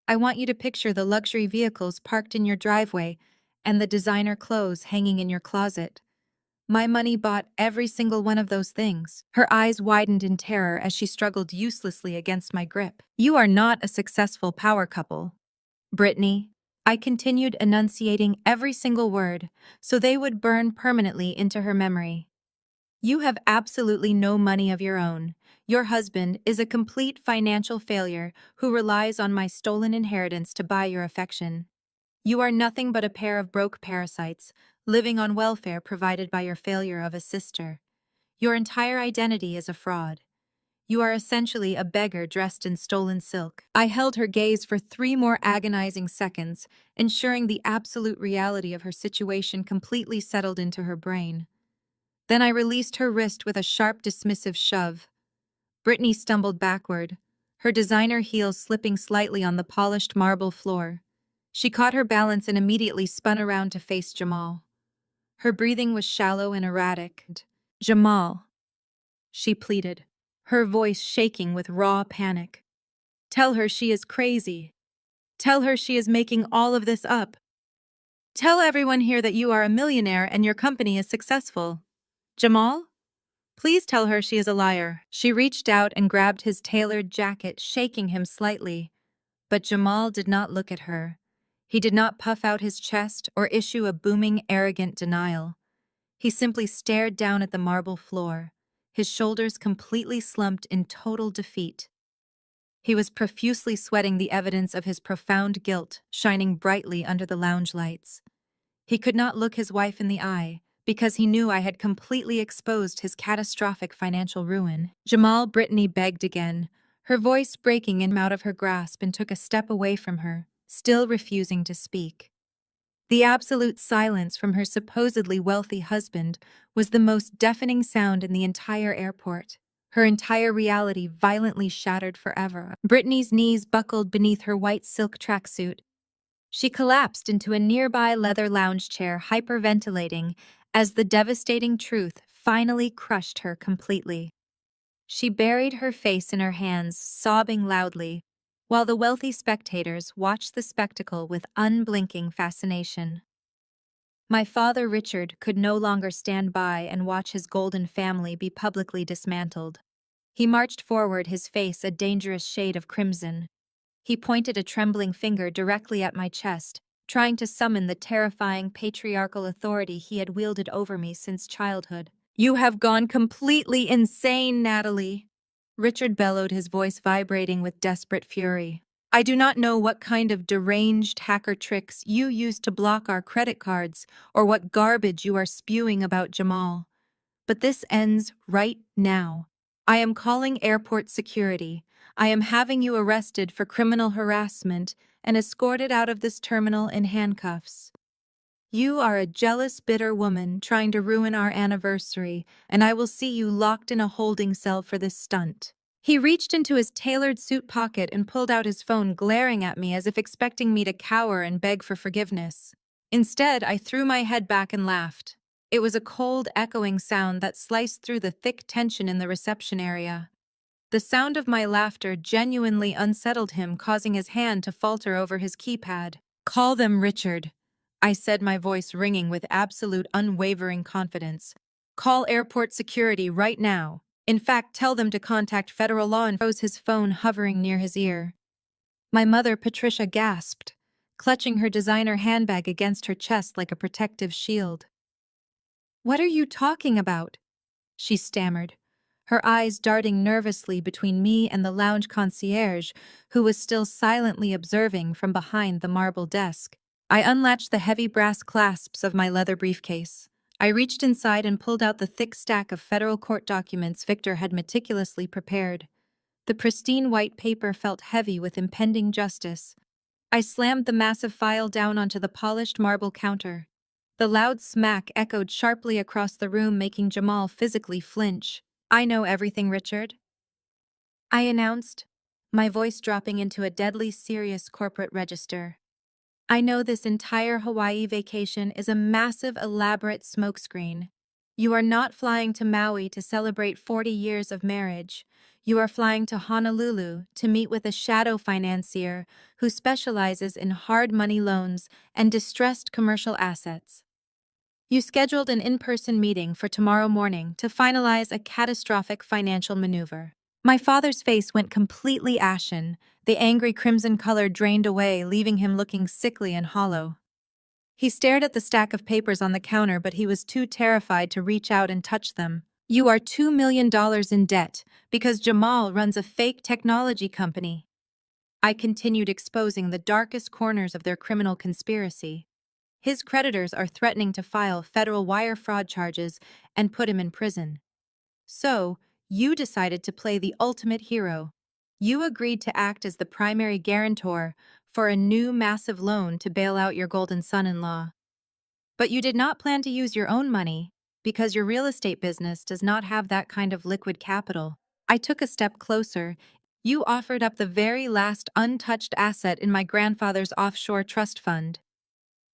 I want you to picture the luxury vehicles parked in your driveway and the designer clothes hanging in your closet. My money bought every single one of those things. Her eyes widened in terror as she struggled uselessly against my grip. You are not a successful power couple, Brittany. I continued enunciating every single word, so they would burn permanently into her memory. You have absolutely no money of your own. Your husband is a complete financial failure who relies on my stolen inheritance to buy your affection. You are nothing but a pair of broke parasites, living on welfare provided by your failure of a sister. Your entire identity is a fraud. You are essentially a beggar dressed in stolen silk. I held her gaze for 3 more agonizing seconds, ensuring the absolute reality of her situation completely settled into her brain. Then I released her wrist with a sharp, dismissive shove. Brittany stumbled backward, her designer heels slipping slightly on the polished marble floor. She caught her balance and immediately spun around to face Jamal. Her breathing was shallow and erratic. Jamal, she pleaded, her voice shaking with raw panic. Tell her she is crazy. Tell her she is making all of this up. Tell everyone here that you are a millionaire and your company is successful. Jamal? Please tell her she is a liar. She reached out and grabbed his tailored jacket, shaking him slightly. But Jamal did not look at her. He did not puff out his chest or issue a booming, arrogant denial. He simply stared down at the marble floor, his shoulders completely slumped in total defeat. He was profusely sweating, the evidence of his profound guilt shining brightly under the lounge lights. He could not look his wife in the eye, because he knew I had completely exposed his catastrophic financial ruin. Jamal, Brittany begged again, her voice breaking him out of her grasp, and took a step away from her, still refusing to speak. The absolute silence from her supposedly wealthy husband was the most deafening sound in the entire airport. Her entire reality violently shattered forever. Brittany's knees buckled beneath her white silk tracksuit. She collapsed into a nearby leather lounge chair, hyperventilating, as the devastating truth finally crushed her completely. She buried her face in her hands, sobbing loudly, while the wealthy spectators watched the spectacle with unblinking fascination. My father, Richard, could no longer stand by and watch his golden family be publicly dismantled. He marched forward, his face a dangerous shade of crimson. He pointed a trembling finger directly at my chest, trying to summon the terrifying patriarchal authority he had wielded over me since childhood. You have gone completely insane, Natalie. Richard bellowed, his voice vibrating with desperate fury. I do not know what kind of deranged hacker tricks you used to block our credit cards or what garbage you are spewing about Jamal. But this ends right now. I am calling airport security. I am having you arrested for criminal harassment and escorted out of this terminal in handcuffs. You are a jealous, bitter woman trying to ruin our anniversary, and I will see you locked in a holding cell for this stunt. He reached into his tailored suit pocket and pulled out his phone, glaring at me as if expecting me to cower and beg for forgiveness. Instead, I threw my head back and laughed. It was a cold, echoing sound that sliced through the thick tension in the reception area. The sound of my laughter genuinely unsettled him, causing his hand to falter over his keypad. Call them, Richard, I said, my voice ringing with absolute unwavering confidence. Call airport security right now. In fact, tell them to contact federal law, and froze, his phone hovering near his ear. My mother, Patricia, gasped, clutching her designer handbag against her chest like a protective shield. What are you talking about? She stammered, her eyes darting nervously between me and the lounge concierge, who was still silently observing from behind the marble desk. I unlatched the heavy brass clasps of my leather briefcase. I reached inside and pulled out the thick stack of federal court documents Victor had meticulously prepared. The pristine white paper felt heavy with impending justice. I slammed the massive file down onto the polished marble counter. The loud smack echoed sharply across the room, making Jamal physically flinch. I know everything, Richard, I announced, my voice dropping into a deadly serious corporate register. I know this entire Hawaii vacation is a massive, elaborate smokescreen. You are not flying to Maui to celebrate 40 years of marriage. You are flying to Honolulu to meet with a shadow financier who specializes in hard money loans and distressed commercial assets. You scheduled an in-person meeting for tomorrow morning to finalize a catastrophic financial maneuver. My father's face went completely ashen. The angry crimson color drained away, leaving him looking sickly and hollow. He stared at the stack of papers on the counter, but he was too terrified to reach out and touch them. You are $2 million in debt because Jamal runs a fake technology company. I continued exposing the darkest corners of their criminal conspiracy. His creditors are threatening to file federal wire fraud charges and put him in prison. So, you decided to play the ultimate hero. You agreed to act as the primary guarantor for a new massive loan to bail out your golden son-in-law. But you did not plan to use your own money because your real estate business does not have that kind of liquid capital. I took a step closer. You offered up the very last untouched asset in my grandfather's offshore trust fund.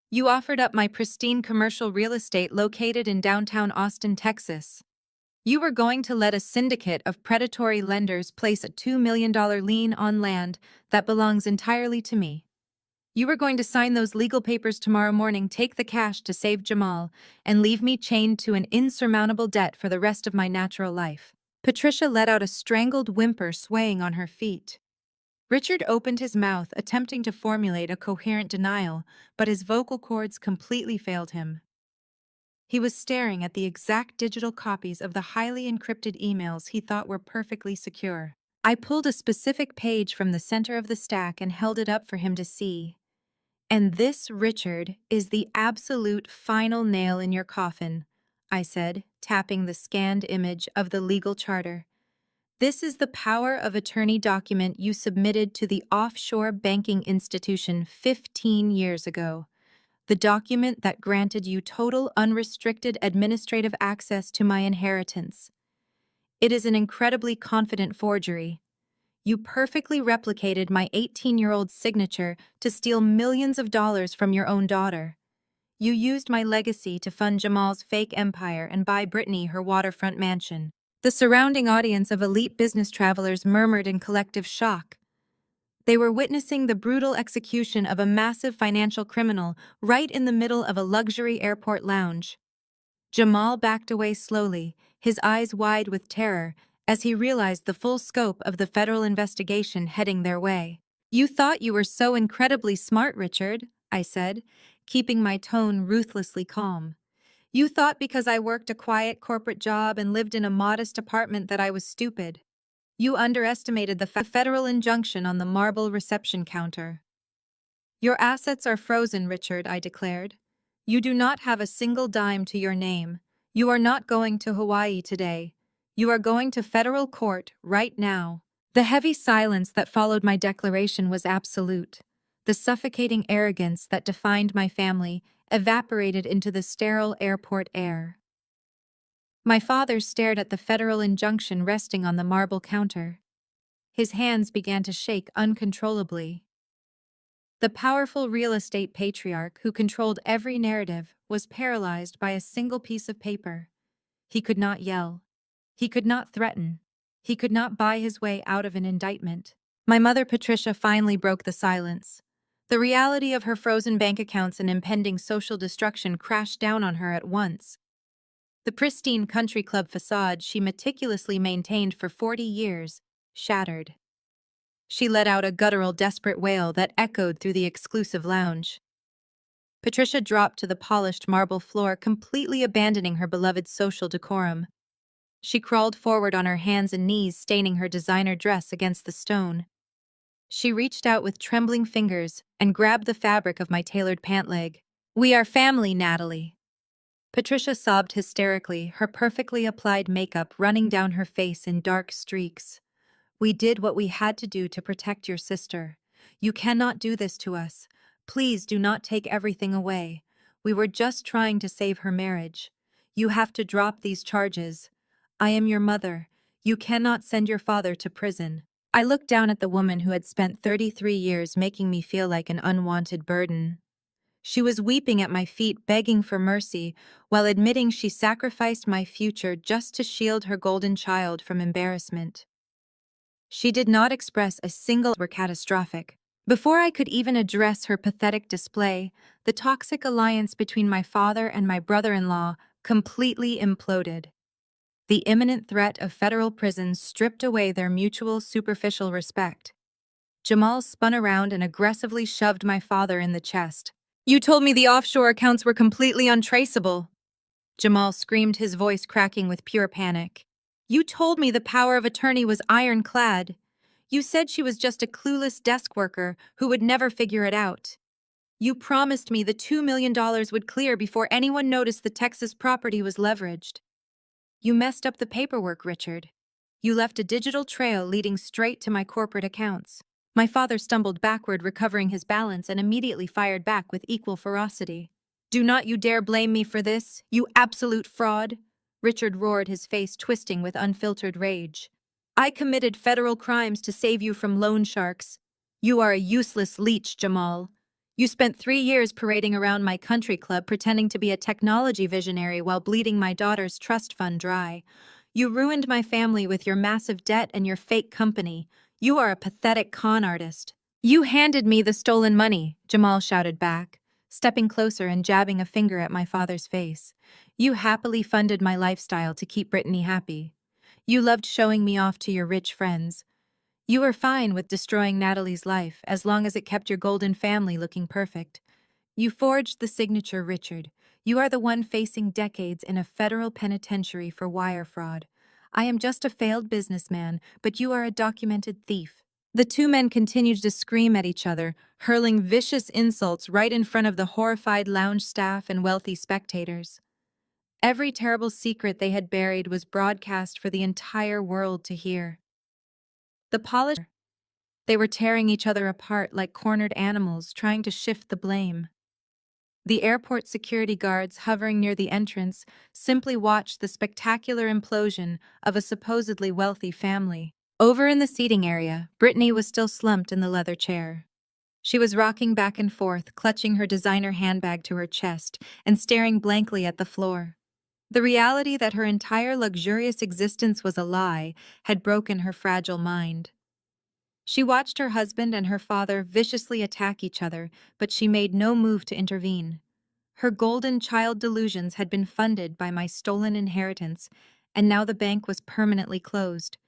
You offered up my pristine commercial real estate located in downtown Austin, Texas. You were going to let a syndicate of predatory lenders place a $2 million lien on land that belongs entirely to me. You were going to sign those legal papers tomorrow morning, take the cash to save Jamal, and leave me chained to an insurmountable debt for the rest of my natural life. Patricia let out a strangled whimper, swaying on her feet. Richard opened his mouth, attempting to formulate a coherent denial, but his vocal cords completely failed him. He was staring at the exact digital copies of the highly encrypted emails he thought were perfectly secure. I pulled a specific page from the center of the stack and held it up for him to see. "And this, Richard, is the absolute final nail in your coffin," I said, tapping the scanned image of the legal charter. "This is the power of attorney document you submitted to the offshore banking institution 15 years ago. The document that granted you total unrestricted administrative access to my inheritance. It is an incredibly confident forgery. You perfectly replicated my 18-year-old signature to steal millions of dollars from your own daughter. You used my legacy to fund Jamal's fake empire and buy Brittany her waterfront mansion." The surrounding audience of elite business travelers murmured in collective shock. They were witnessing the brutal execution of a massive financial criminal right in the middle of a luxury airport lounge. Jamal backed away slowly, his eyes wide with terror, as he realized the full scope of the federal investigation heading their way. "You thought you were so incredibly smart, Richard," I said, keeping my tone ruthlessly calm. "You thought because I worked a quiet corporate job and lived in a modest apartment that I was stupid. You underestimated the federal injunction on the marble reception counter." "Your assets are frozen, Richard," I declared. "You do not have a single dime to your name. You are not going to Hawaii today. You are going to federal court right now." The heavy silence that followed my declaration was absolute. The suffocating arrogance that defined my family evaporated into the sterile airport air. My father stared at the federal injunction resting on the marble counter. His hands began to shake uncontrollably. The powerful real estate patriarch who controlled every narrative was paralyzed by a single piece of paper. He could not yell. He could not threaten. He could not buy his way out of an indictment. My mother, Patricia, finally broke the silence. The reality of her frozen bank accounts and impending social destruction crashed down on her at once. The pristine country club facade she meticulously maintained for 40 years shattered. She let out a guttural, desperate wail that echoed through the exclusive lounge. Patricia dropped to the polished marble floor, completely abandoning her beloved social decorum. She crawled forward on her hands and knees, staining her designer dress against the stone. She reached out with trembling fingers and grabbed the fabric of my tailored pant leg. "We are family, Natalie." Patricia sobbed hysterically, her perfectly applied makeup running down her face in dark streaks. "We did what we had to do to protect your sister. You cannot do this to us. Please do not take everything away. We were just trying to save her marriage. You have to drop these charges. I am your mother. You cannot send your father to prison." I looked down at the woman who had spent 33 years making me feel like an unwanted burden. She was weeping at my feet, begging for mercy, while admitting she sacrificed my future just to shield her golden child from embarrassment. She did not express a single word. Were catastrophic. Before I could even address her pathetic display, the toxic alliance between my father and my brother-in-law completely imploded. The imminent threat of federal prison stripped away their mutual superficial respect. Jamal spun around and aggressively shoved my father in the chest. "You told me the offshore accounts were completely untraceable." Jamal screamed, his voice cracking with pure panic. "You told me the power of attorney was ironclad. You said she was just a clueless desk worker who would never figure it out. You promised me the $2 million would clear before anyone noticed the Texas property was leveraged. You messed up the paperwork, Richard. You left a digital trail leading straight to my corporate accounts." My father stumbled backward, recovering his balance, and immediately fired back with equal ferocity. "Do not you dare blame me for this, you absolute fraud!" Richard roared, his face twisting with unfiltered rage. "I committed federal crimes to save you from loan sharks. You are a useless leech, Jamal. You spent 3 years parading around my country club pretending to be a technology visionary while bleeding my daughter's trust fund dry. You ruined my family with your massive debt and your fake company. You are a pathetic con artist." "You handed me the stolen money," Jamal shouted back, stepping closer and jabbing a finger at my father's face. "You happily funded my lifestyle to keep Brittany happy. You loved showing me off to your rich friends. You were fine with destroying Natalie's life as long as it kept your golden family looking perfect. You forged the signature, Richard. You are the one facing decades in a federal penitentiary for wire fraud. I am just a failed businessman, but you are a documented thief." The two men continued to scream at each other, hurling vicious insults right in front of the horrified lounge staff and wealthy spectators. Every terrible secret they had buried was broadcast for the entire world to hear. The polished They were tearing each other apart like cornered animals, trying to shift the blame. The airport security guards hovering near the entrance simply watched the spectacular implosion of a supposedly wealthy family. Over in the seating area, Brittany was still slumped in the leather chair. She was rocking back and forth, clutching her designer handbag to her chest and staring blankly at the floor. The reality that her entire luxurious existence was a lie had broken her fragile mind. She watched her husband and her father viciously attack each other, but she made no move to intervene. Her golden child delusions had been funded by my stolen inheritance, and now the bank was permanently closed.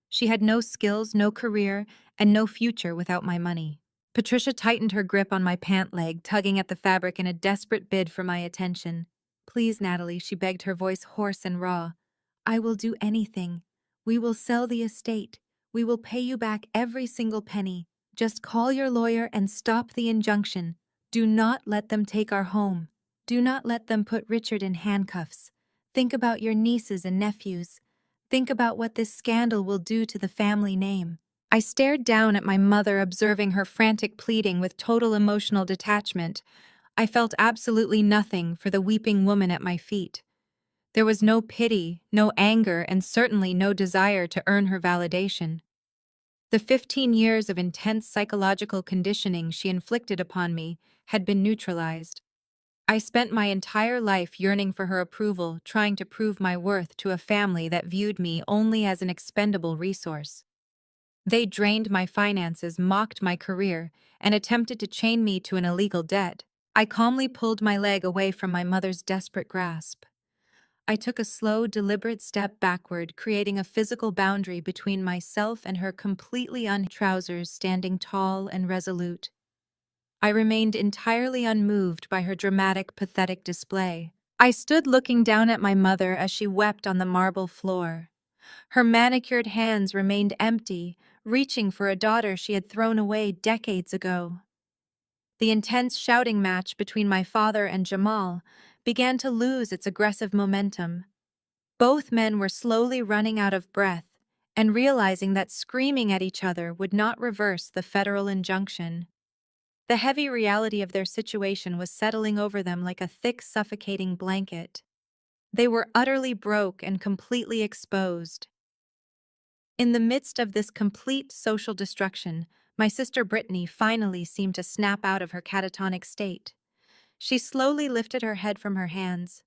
She had no skills, no career, and no future without my money. Patricia tightened her grip on my pant leg, tugging at the fabric in a desperate bid for my attention. "Please, Natalie," she begged, her voice hoarse and raw. "I will do anything. We will sell the estate. We will pay you back every single penny. Just call your lawyer and stop the injunction. Do not let them take our home. Do not let them put Richard in handcuffs. Think about your nieces and nephews. Think about what this scandal will do to the family name." I stared down at my mother, observing her frantic pleading with total emotional detachment. I felt absolutely nothing for the weeping woman at my feet. There was no pity, no anger, and certainly no desire to earn her validation. The 15 years of intense psychological conditioning she inflicted upon me had been neutralized. I spent my entire life yearning for her approval, trying to prove my worth to a family that viewed me only as an expendable resource. They drained my finances, mocked my career, and attempted to chain me to an illegal debt. I calmly pulled my leg away from my mother's desperate grasp. I took a slow, deliberate step backward, creating a physical boundary between myself and her completely trousers, standing tall and resolute. I remained entirely unmoved by her dramatic, pathetic display. I stood looking down at my mother as she wept on the marble floor. Her manicured hands remained empty, reaching for a daughter she had thrown away decades ago. The intense shouting match between my father and Jamal began to lose its aggressive momentum. Both men were slowly running out of breath and realizing that screaming at each other would not reverse the federal injunction. The heavy reality of their situation was settling over them like a thick, suffocating blanket. They were utterly broke and completely exposed. In the midst of this complete social destruction, my sister Brittany finally seemed to snap out of her catatonic state. She slowly lifted her head from her hands.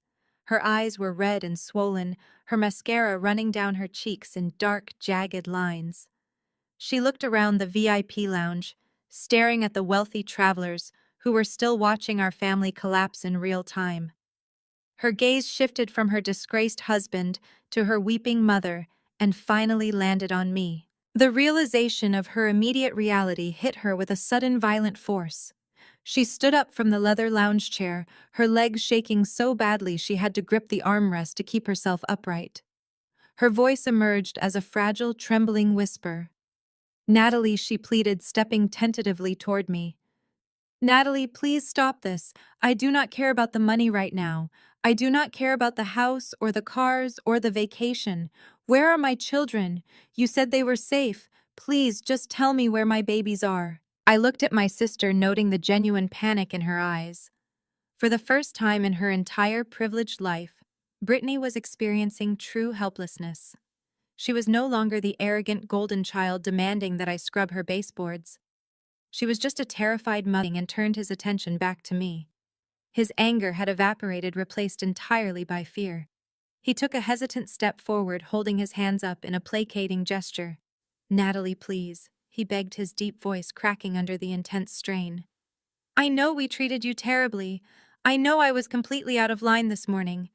Her eyes were red and swollen, her mascara running down her cheeks in dark, jagged lines. She looked around the VIP lounge, staring at the wealthy travelers who were still watching our family collapse in real time. Her gaze shifted from her disgraced husband to her weeping mother and finally landed on me. The realization of her immediate reality hit her with a sudden violent force. She stood up from the leather lounge chair, her legs shaking so badly she had to grip the armrest to keep herself upright. Her voice emerged as a fragile, trembling whisper. "Natalie," she pleaded, stepping tentatively toward me. "Natalie, please stop this. I do not care about the money right now. I do not care about the house or the cars or the vacation. Where are my children? You said they were safe. Please, just tell me where my babies are." I looked at my sister, noting the genuine panic in her eyes. For the first time in her entire privileged life, Brittany was experiencing true helplessness. She was no longer the arrogant golden child demanding that I scrub her baseboards. She was just a terrified mother and turned his attention back to me. His anger had evaporated, replaced entirely by fear. He took a hesitant step forward, holding his hands up in a placating gesture. "Natalie, please," he begged, his deep voice cracking under the intense strain. "I know we treated you terribly. I know I was completely out of line this morning.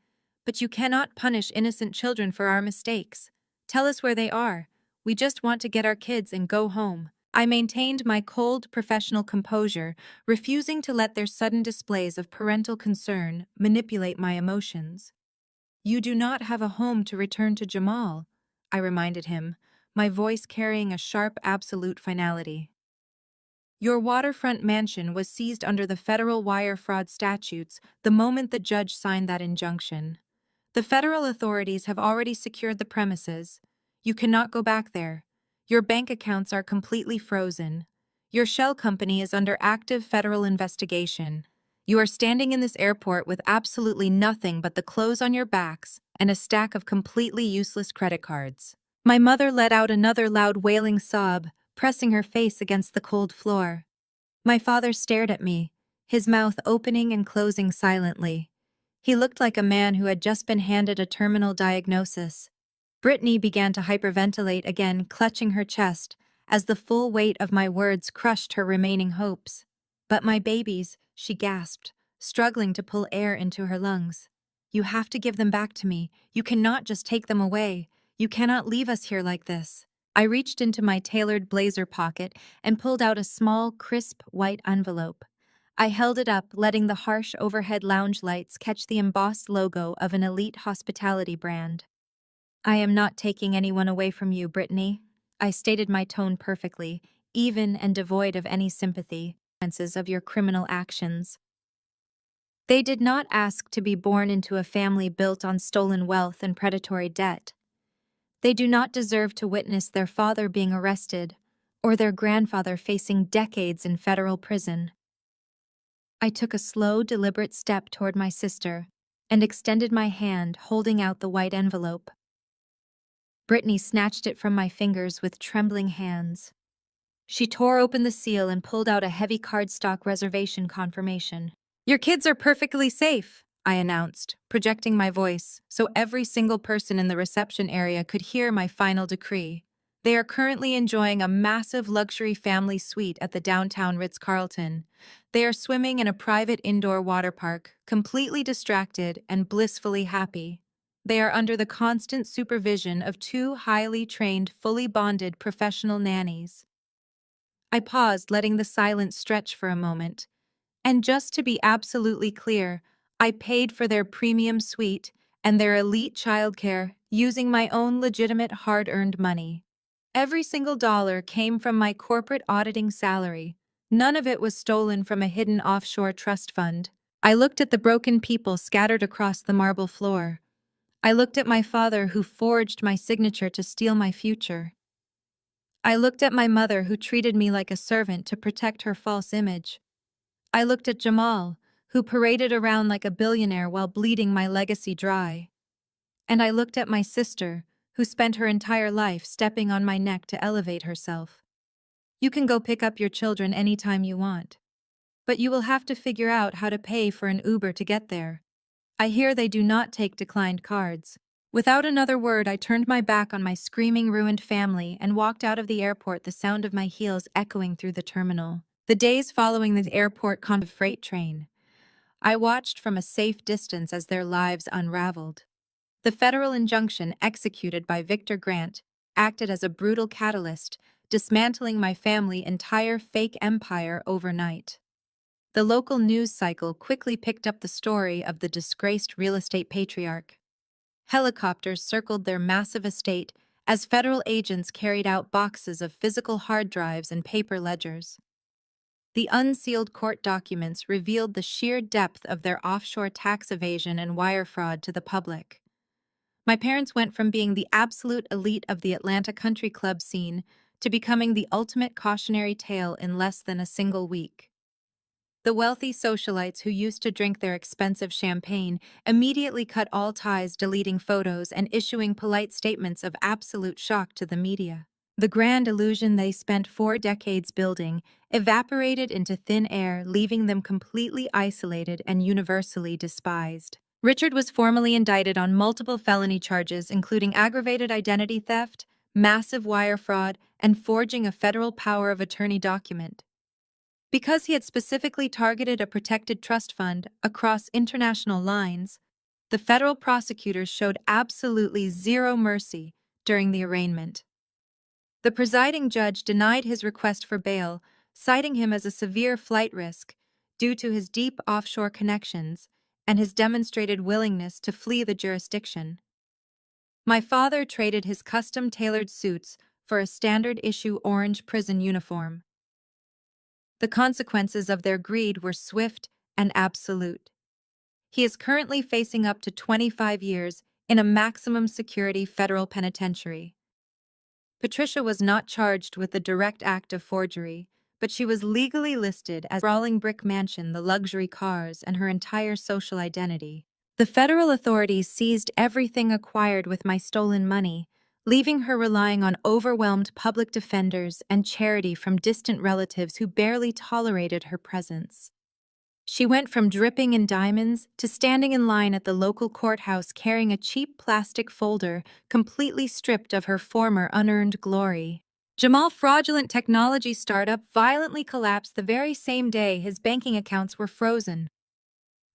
But you cannot punish innocent children for our mistakes. Tell us where they are. We just want to get our kids and go home." I maintained my cold, professional composure, refusing to let their sudden displays of parental concern manipulate my emotions. "You do not have a home to return to, Jamal," I reminded him, my voice carrying a sharp, absolute finality. "Your waterfront mansion was seized under the federal wire fraud statutes the moment the judge signed that injunction. The federal authorities have already secured the premises. You cannot go back there. Your bank accounts are completely frozen. Your shell company is under active federal investigation. You are standing in this airport with absolutely nothing but the clothes on your backs and a stack of completely useless credit cards." My mother let out another loud wailing sob, pressing her face against the cold floor. My father stared at me, his mouth opening and closing silently. He looked like a man who had just been handed a terminal diagnosis. Brittany began to hyperventilate again, clutching her chest, as the full weight of my words crushed her remaining hopes. "But my babies," she gasped, struggling to pull air into her lungs. "You have to give them back to me. You cannot just take them away. You cannot leave us here like this." I reached into my tailored blazer pocket and pulled out a small, crisp, white envelope. I held it up, letting the harsh overhead lounge lights catch the embossed logo of an elite hospitality brand. "I am not taking anyone away from you, Brittany." I stated my tone perfectly, even and devoid of any sympathy, of your criminal actions. They did not ask to be born into a family built on stolen wealth and predatory debt. They do not deserve to witness their father being arrested or their grandfather facing decades in federal prison. I took a slow, deliberate step toward my sister and extended my hand, holding out the white envelope. Brittany snatched it from my fingers with trembling hands. She tore open the seal and pulled out a heavy cardstock reservation confirmation. "Your kids are perfectly safe," I announced, projecting my voice so every single person in the reception area could hear my final decree. "They are currently enjoying a massive luxury family suite at the downtown Ritz-Carlton. They are swimming in a private indoor water park, completely distracted and blissfully happy. They are under the constant supervision of two highly trained, fully bonded professional nannies." I paused, letting the silence stretch for a moment. "And just to be absolutely clear, I paid for their premium suite and their elite childcare using my own legitimate hard-earned money. Every single dollar came from my corporate auditing salary. None of it was stolen from a hidden offshore trust fund." I looked at the broken people scattered across the marble floor. I looked at my father, who forged my signature to steal my future. I looked at my mother, who treated me like a servant to protect her false image. I looked at Jamal, who paraded around like a billionaire while bleeding my legacy dry. And I looked at my sister, who spent her entire life stepping on my neck to elevate herself. "You can go pick up your children anytime you want. But you will have to figure out how to pay for an Uber to get there. I hear they do not take declined cards." Without another word, I turned my back on my screaming, ruined family and walked out of the airport, the sound of my heels echoing through the terminal. The days following the airport freight train, I watched from a safe distance as their lives unraveled. The federal injunction executed by Victor Grant acted as a brutal catalyst, dismantling my family's entire fake empire overnight. The local news cycle quickly picked up the story of the disgraced real estate patriarch. Helicopters circled their massive estate as federal agents carried out boxes of physical hard drives and paper ledgers. The unsealed court documents revealed the sheer depth of their offshore tax evasion and wire fraud to the public. My parents went from being the absolute elite of the Atlanta country club scene to becoming the ultimate cautionary tale in less than a single week. The wealthy socialites who used to drink their expensive champagne immediately cut all ties, deleting photos and issuing polite statements of absolute shock to the media. The grand illusion they spent 4 decades building evaporated into thin air, leaving them completely isolated and universally despised. Richard was formally indicted on multiple felony charges, including aggravated identity theft, massive wire fraud, and forging a federal power of attorney document. Because he had specifically targeted a protected trust fund across international lines, the federal prosecutors showed absolutely zero mercy during the arraignment. The presiding judge denied his request for bail, citing him as a severe flight risk due to his deep offshore connections and his demonstrated willingness to flee the jurisdiction. My father traded his custom-tailored suits for a standard-issue orange prison uniform. The consequences of their greed were swift and absolute. He is currently facing up to 25 years in a maximum security federal penitentiary. Patricia was not charged with the direct act of forgery, but she was legally listed as sprawling brick mansion, the luxury cars, and her entire social identity. The federal authorities seized everything acquired with my stolen money, leaving her relying on overwhelmed public defenders and charity from distant relatives who barely tolerated her presence. She went from dripping in diamonds to standing in line at the local courthouse carrying a cheap plastic folder, completely stripped of her former unearned glory. Jamal's fraudulent technology startup violently collapsed the very same day his banking accounts were frozen.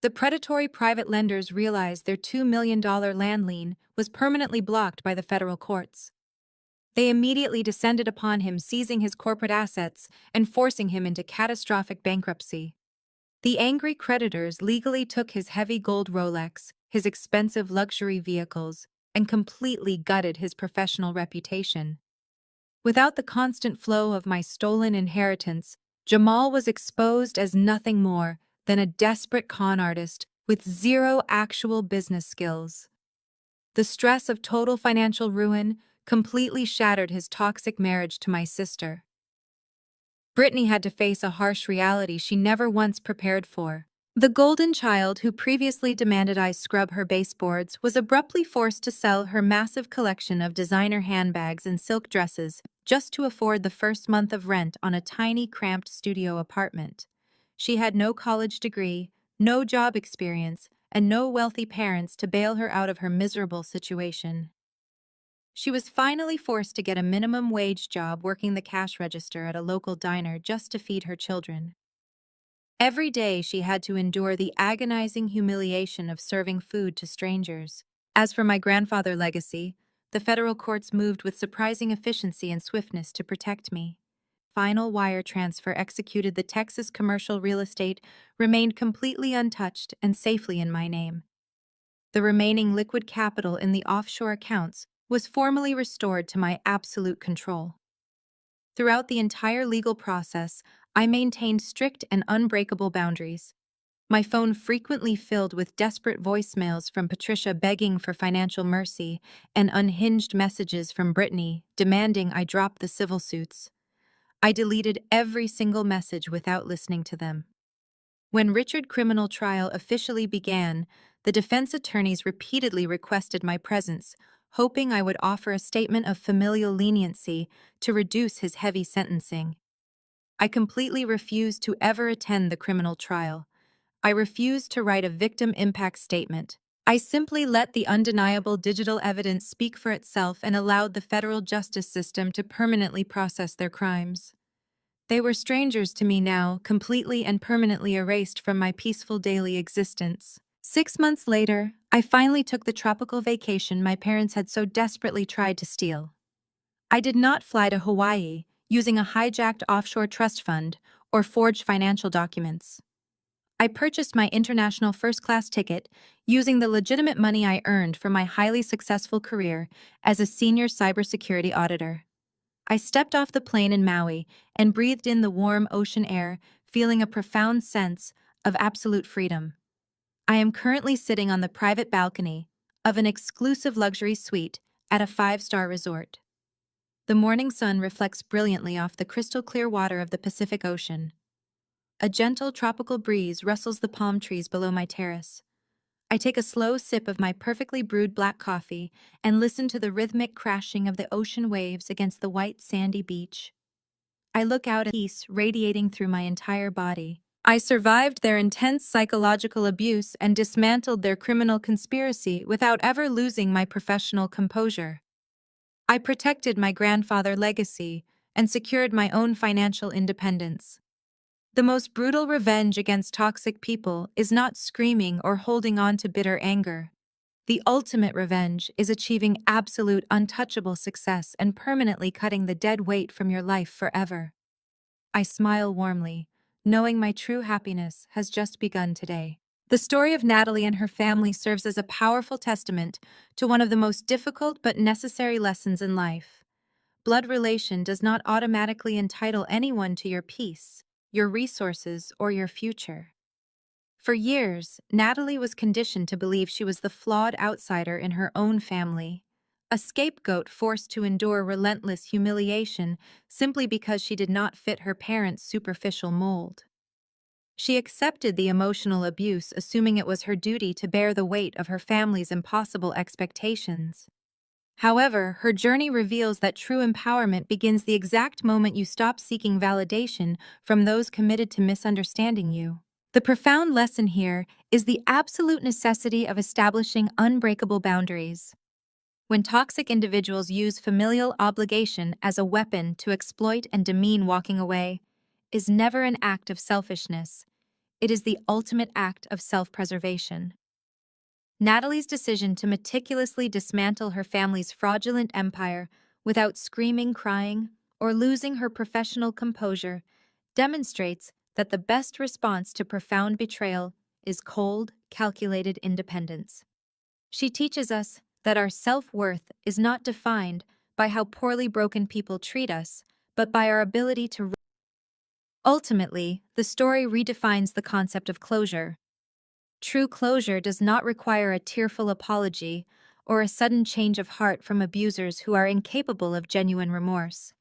The predatory private lenders realized their $2 million land lien was permanently blocked by the federal courts. They immediately descended upon him, seizing his corporate assets and forcing him into catastrophic bankruptcy. The angry creditors legally took his heavy gold Rolex, his expensive luxury vehicles, and completely gutted his professional reputation. Without the constant flow of my stolen inheritance, Jamal was exposed as nothing more than a desperate con artist with zero actual business skills. The stress of total financial ruin completely shattered his toxic marriage to my sister. Brittany had to face a harsh reality she never once prepared for. The golden child who previously demanded I scrub her baseboards was abruptly forced to sell her massive collection of designer handbags and silk dresses just to afford the first month of rent on a tiny, cramped studio apartment. She had no college degree, no job experience, and no wealthy parents to bail her out of her miserable situation. She was finally forced to get a minimum wage job working the cash register at a local diner just to feed her children. Every day she had to endure the agonizing humiliation of serving food to strangers. As for my grandfather's legacy, the federal courts moved with surprising efficiency and swiftness to protect me. Final wire transfer executed. The Texas commercial real estate remained completely untouched and safely in my name. The remaining liquid capital in the offshore accounts was formally restored to my absolute control. Throughout the entire legal process, I maintained strict and unbreakable boundaries. My phone frequently filled with desperate voicemails from Patricia begging for financial mercy and unhinged messages from Brittany demanding I drop the civil suits. I deleted every single message without listening to them. When Richard's criminal trial officially began, the defense attorneys repeatedly requested my presence, hoping I would offer a statement of familial leniency to reduce his heavy sentencing. I completely refused to ever attend the criminal trial. I refused to write a victim impact statement. I simply let the undeniable digital evidence speak for itself and allowed the federal justice system to permanently process their crimes. They were strangers to me now, completely and permanently erased from my peaceful daily existence. 6 months later, I finally took the tropical vacation my parents had so desperately tried to steal. I did not fly to Hawaii using a hijacked offshore trust fund or forged financial documents. I purchased my international first-class ticket using the legitimate money I earned from my highly successful career as a senior cybersecurity auditor. I stepped off the plane in Maui and breathed in the warm ocean air, feeling a profound sense of absolute freedom. I am currently sitting on the private balcony of an exclusive luxury suite at a five-star resort. The morning sun reflects brilliantly off the crystal clear water of the Pacific Ocean. A gentle tropical breeze rustles the palm trees below my terrace. I take a slow sip of my perfectly brewed black coffee and listen to the rhythmic crashing of the ocean waves against the white sandy beach. I look out at peace radiating through my entire body. I survived their intense psychological abuse and dismantled their criminal conspiracy without ever losing my professional composure. I protected my grandfather's legacy and secured my own financial independence. The most brutal revenge against toxic people is not screaming or holding on to bitter anger. The ultimate revenge is achieving absolute untouchable success and permanently cutting the dead weight from your life forever. I smile warmly, knowing my true happiness has just begun today. The story of Natalie and her family serves as a powerful testament to one of the most difficult but necessary lessons in life. Blood relation does not automatically entitle anyone to your peace, your resources, or your future. For years, Natalie was conditioned to believe she was the flawed outsider in her own family, a scapegoat forced to endure relentless humiliation simply because she did not fit her parents' superficial mold. She accepted the emotional abuse, assuming it was her duty to bear the weight of her family's impossible expectations. However, her journey reveals that true empowerment begins the exact moment you stop seeking validation from those committed to misunderstanding you. The profound lesson here is the absolute necessity of establishing unbreakable boundaries. When toxic individuals use familial obligation as a weapon to exploit and demean, walking away is never an act of selfishness. It is the ultimate act of self-preservation. Natalie's decision to meticulously dismantle her family's fraudulent empire without screaming, crying, or losing her professional composure demonstrates that the best response to profound betrayal is cold, calculated independence. She teaches us that our self-worth is not defined by how poorly broken people treat us, but by our ability to. Ultimately, the story redefines the concept of closure. True closure does not require a tearful apology or a sudden change of heart from abusers who are incapable of genuine remorse.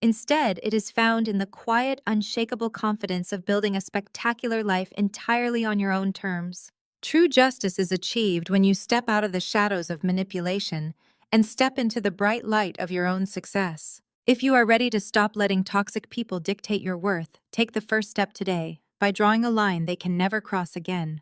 Instead, it is found in the quiet, unshakable confidence of building a spectacular life entirely on your own terms. True justice is achieved when you step out of the shadows of manipulation and step into the bright light of your own success. If you are ready to stop letting toxic people dictate your worth, take the first step today by drawing a line they can never cross again.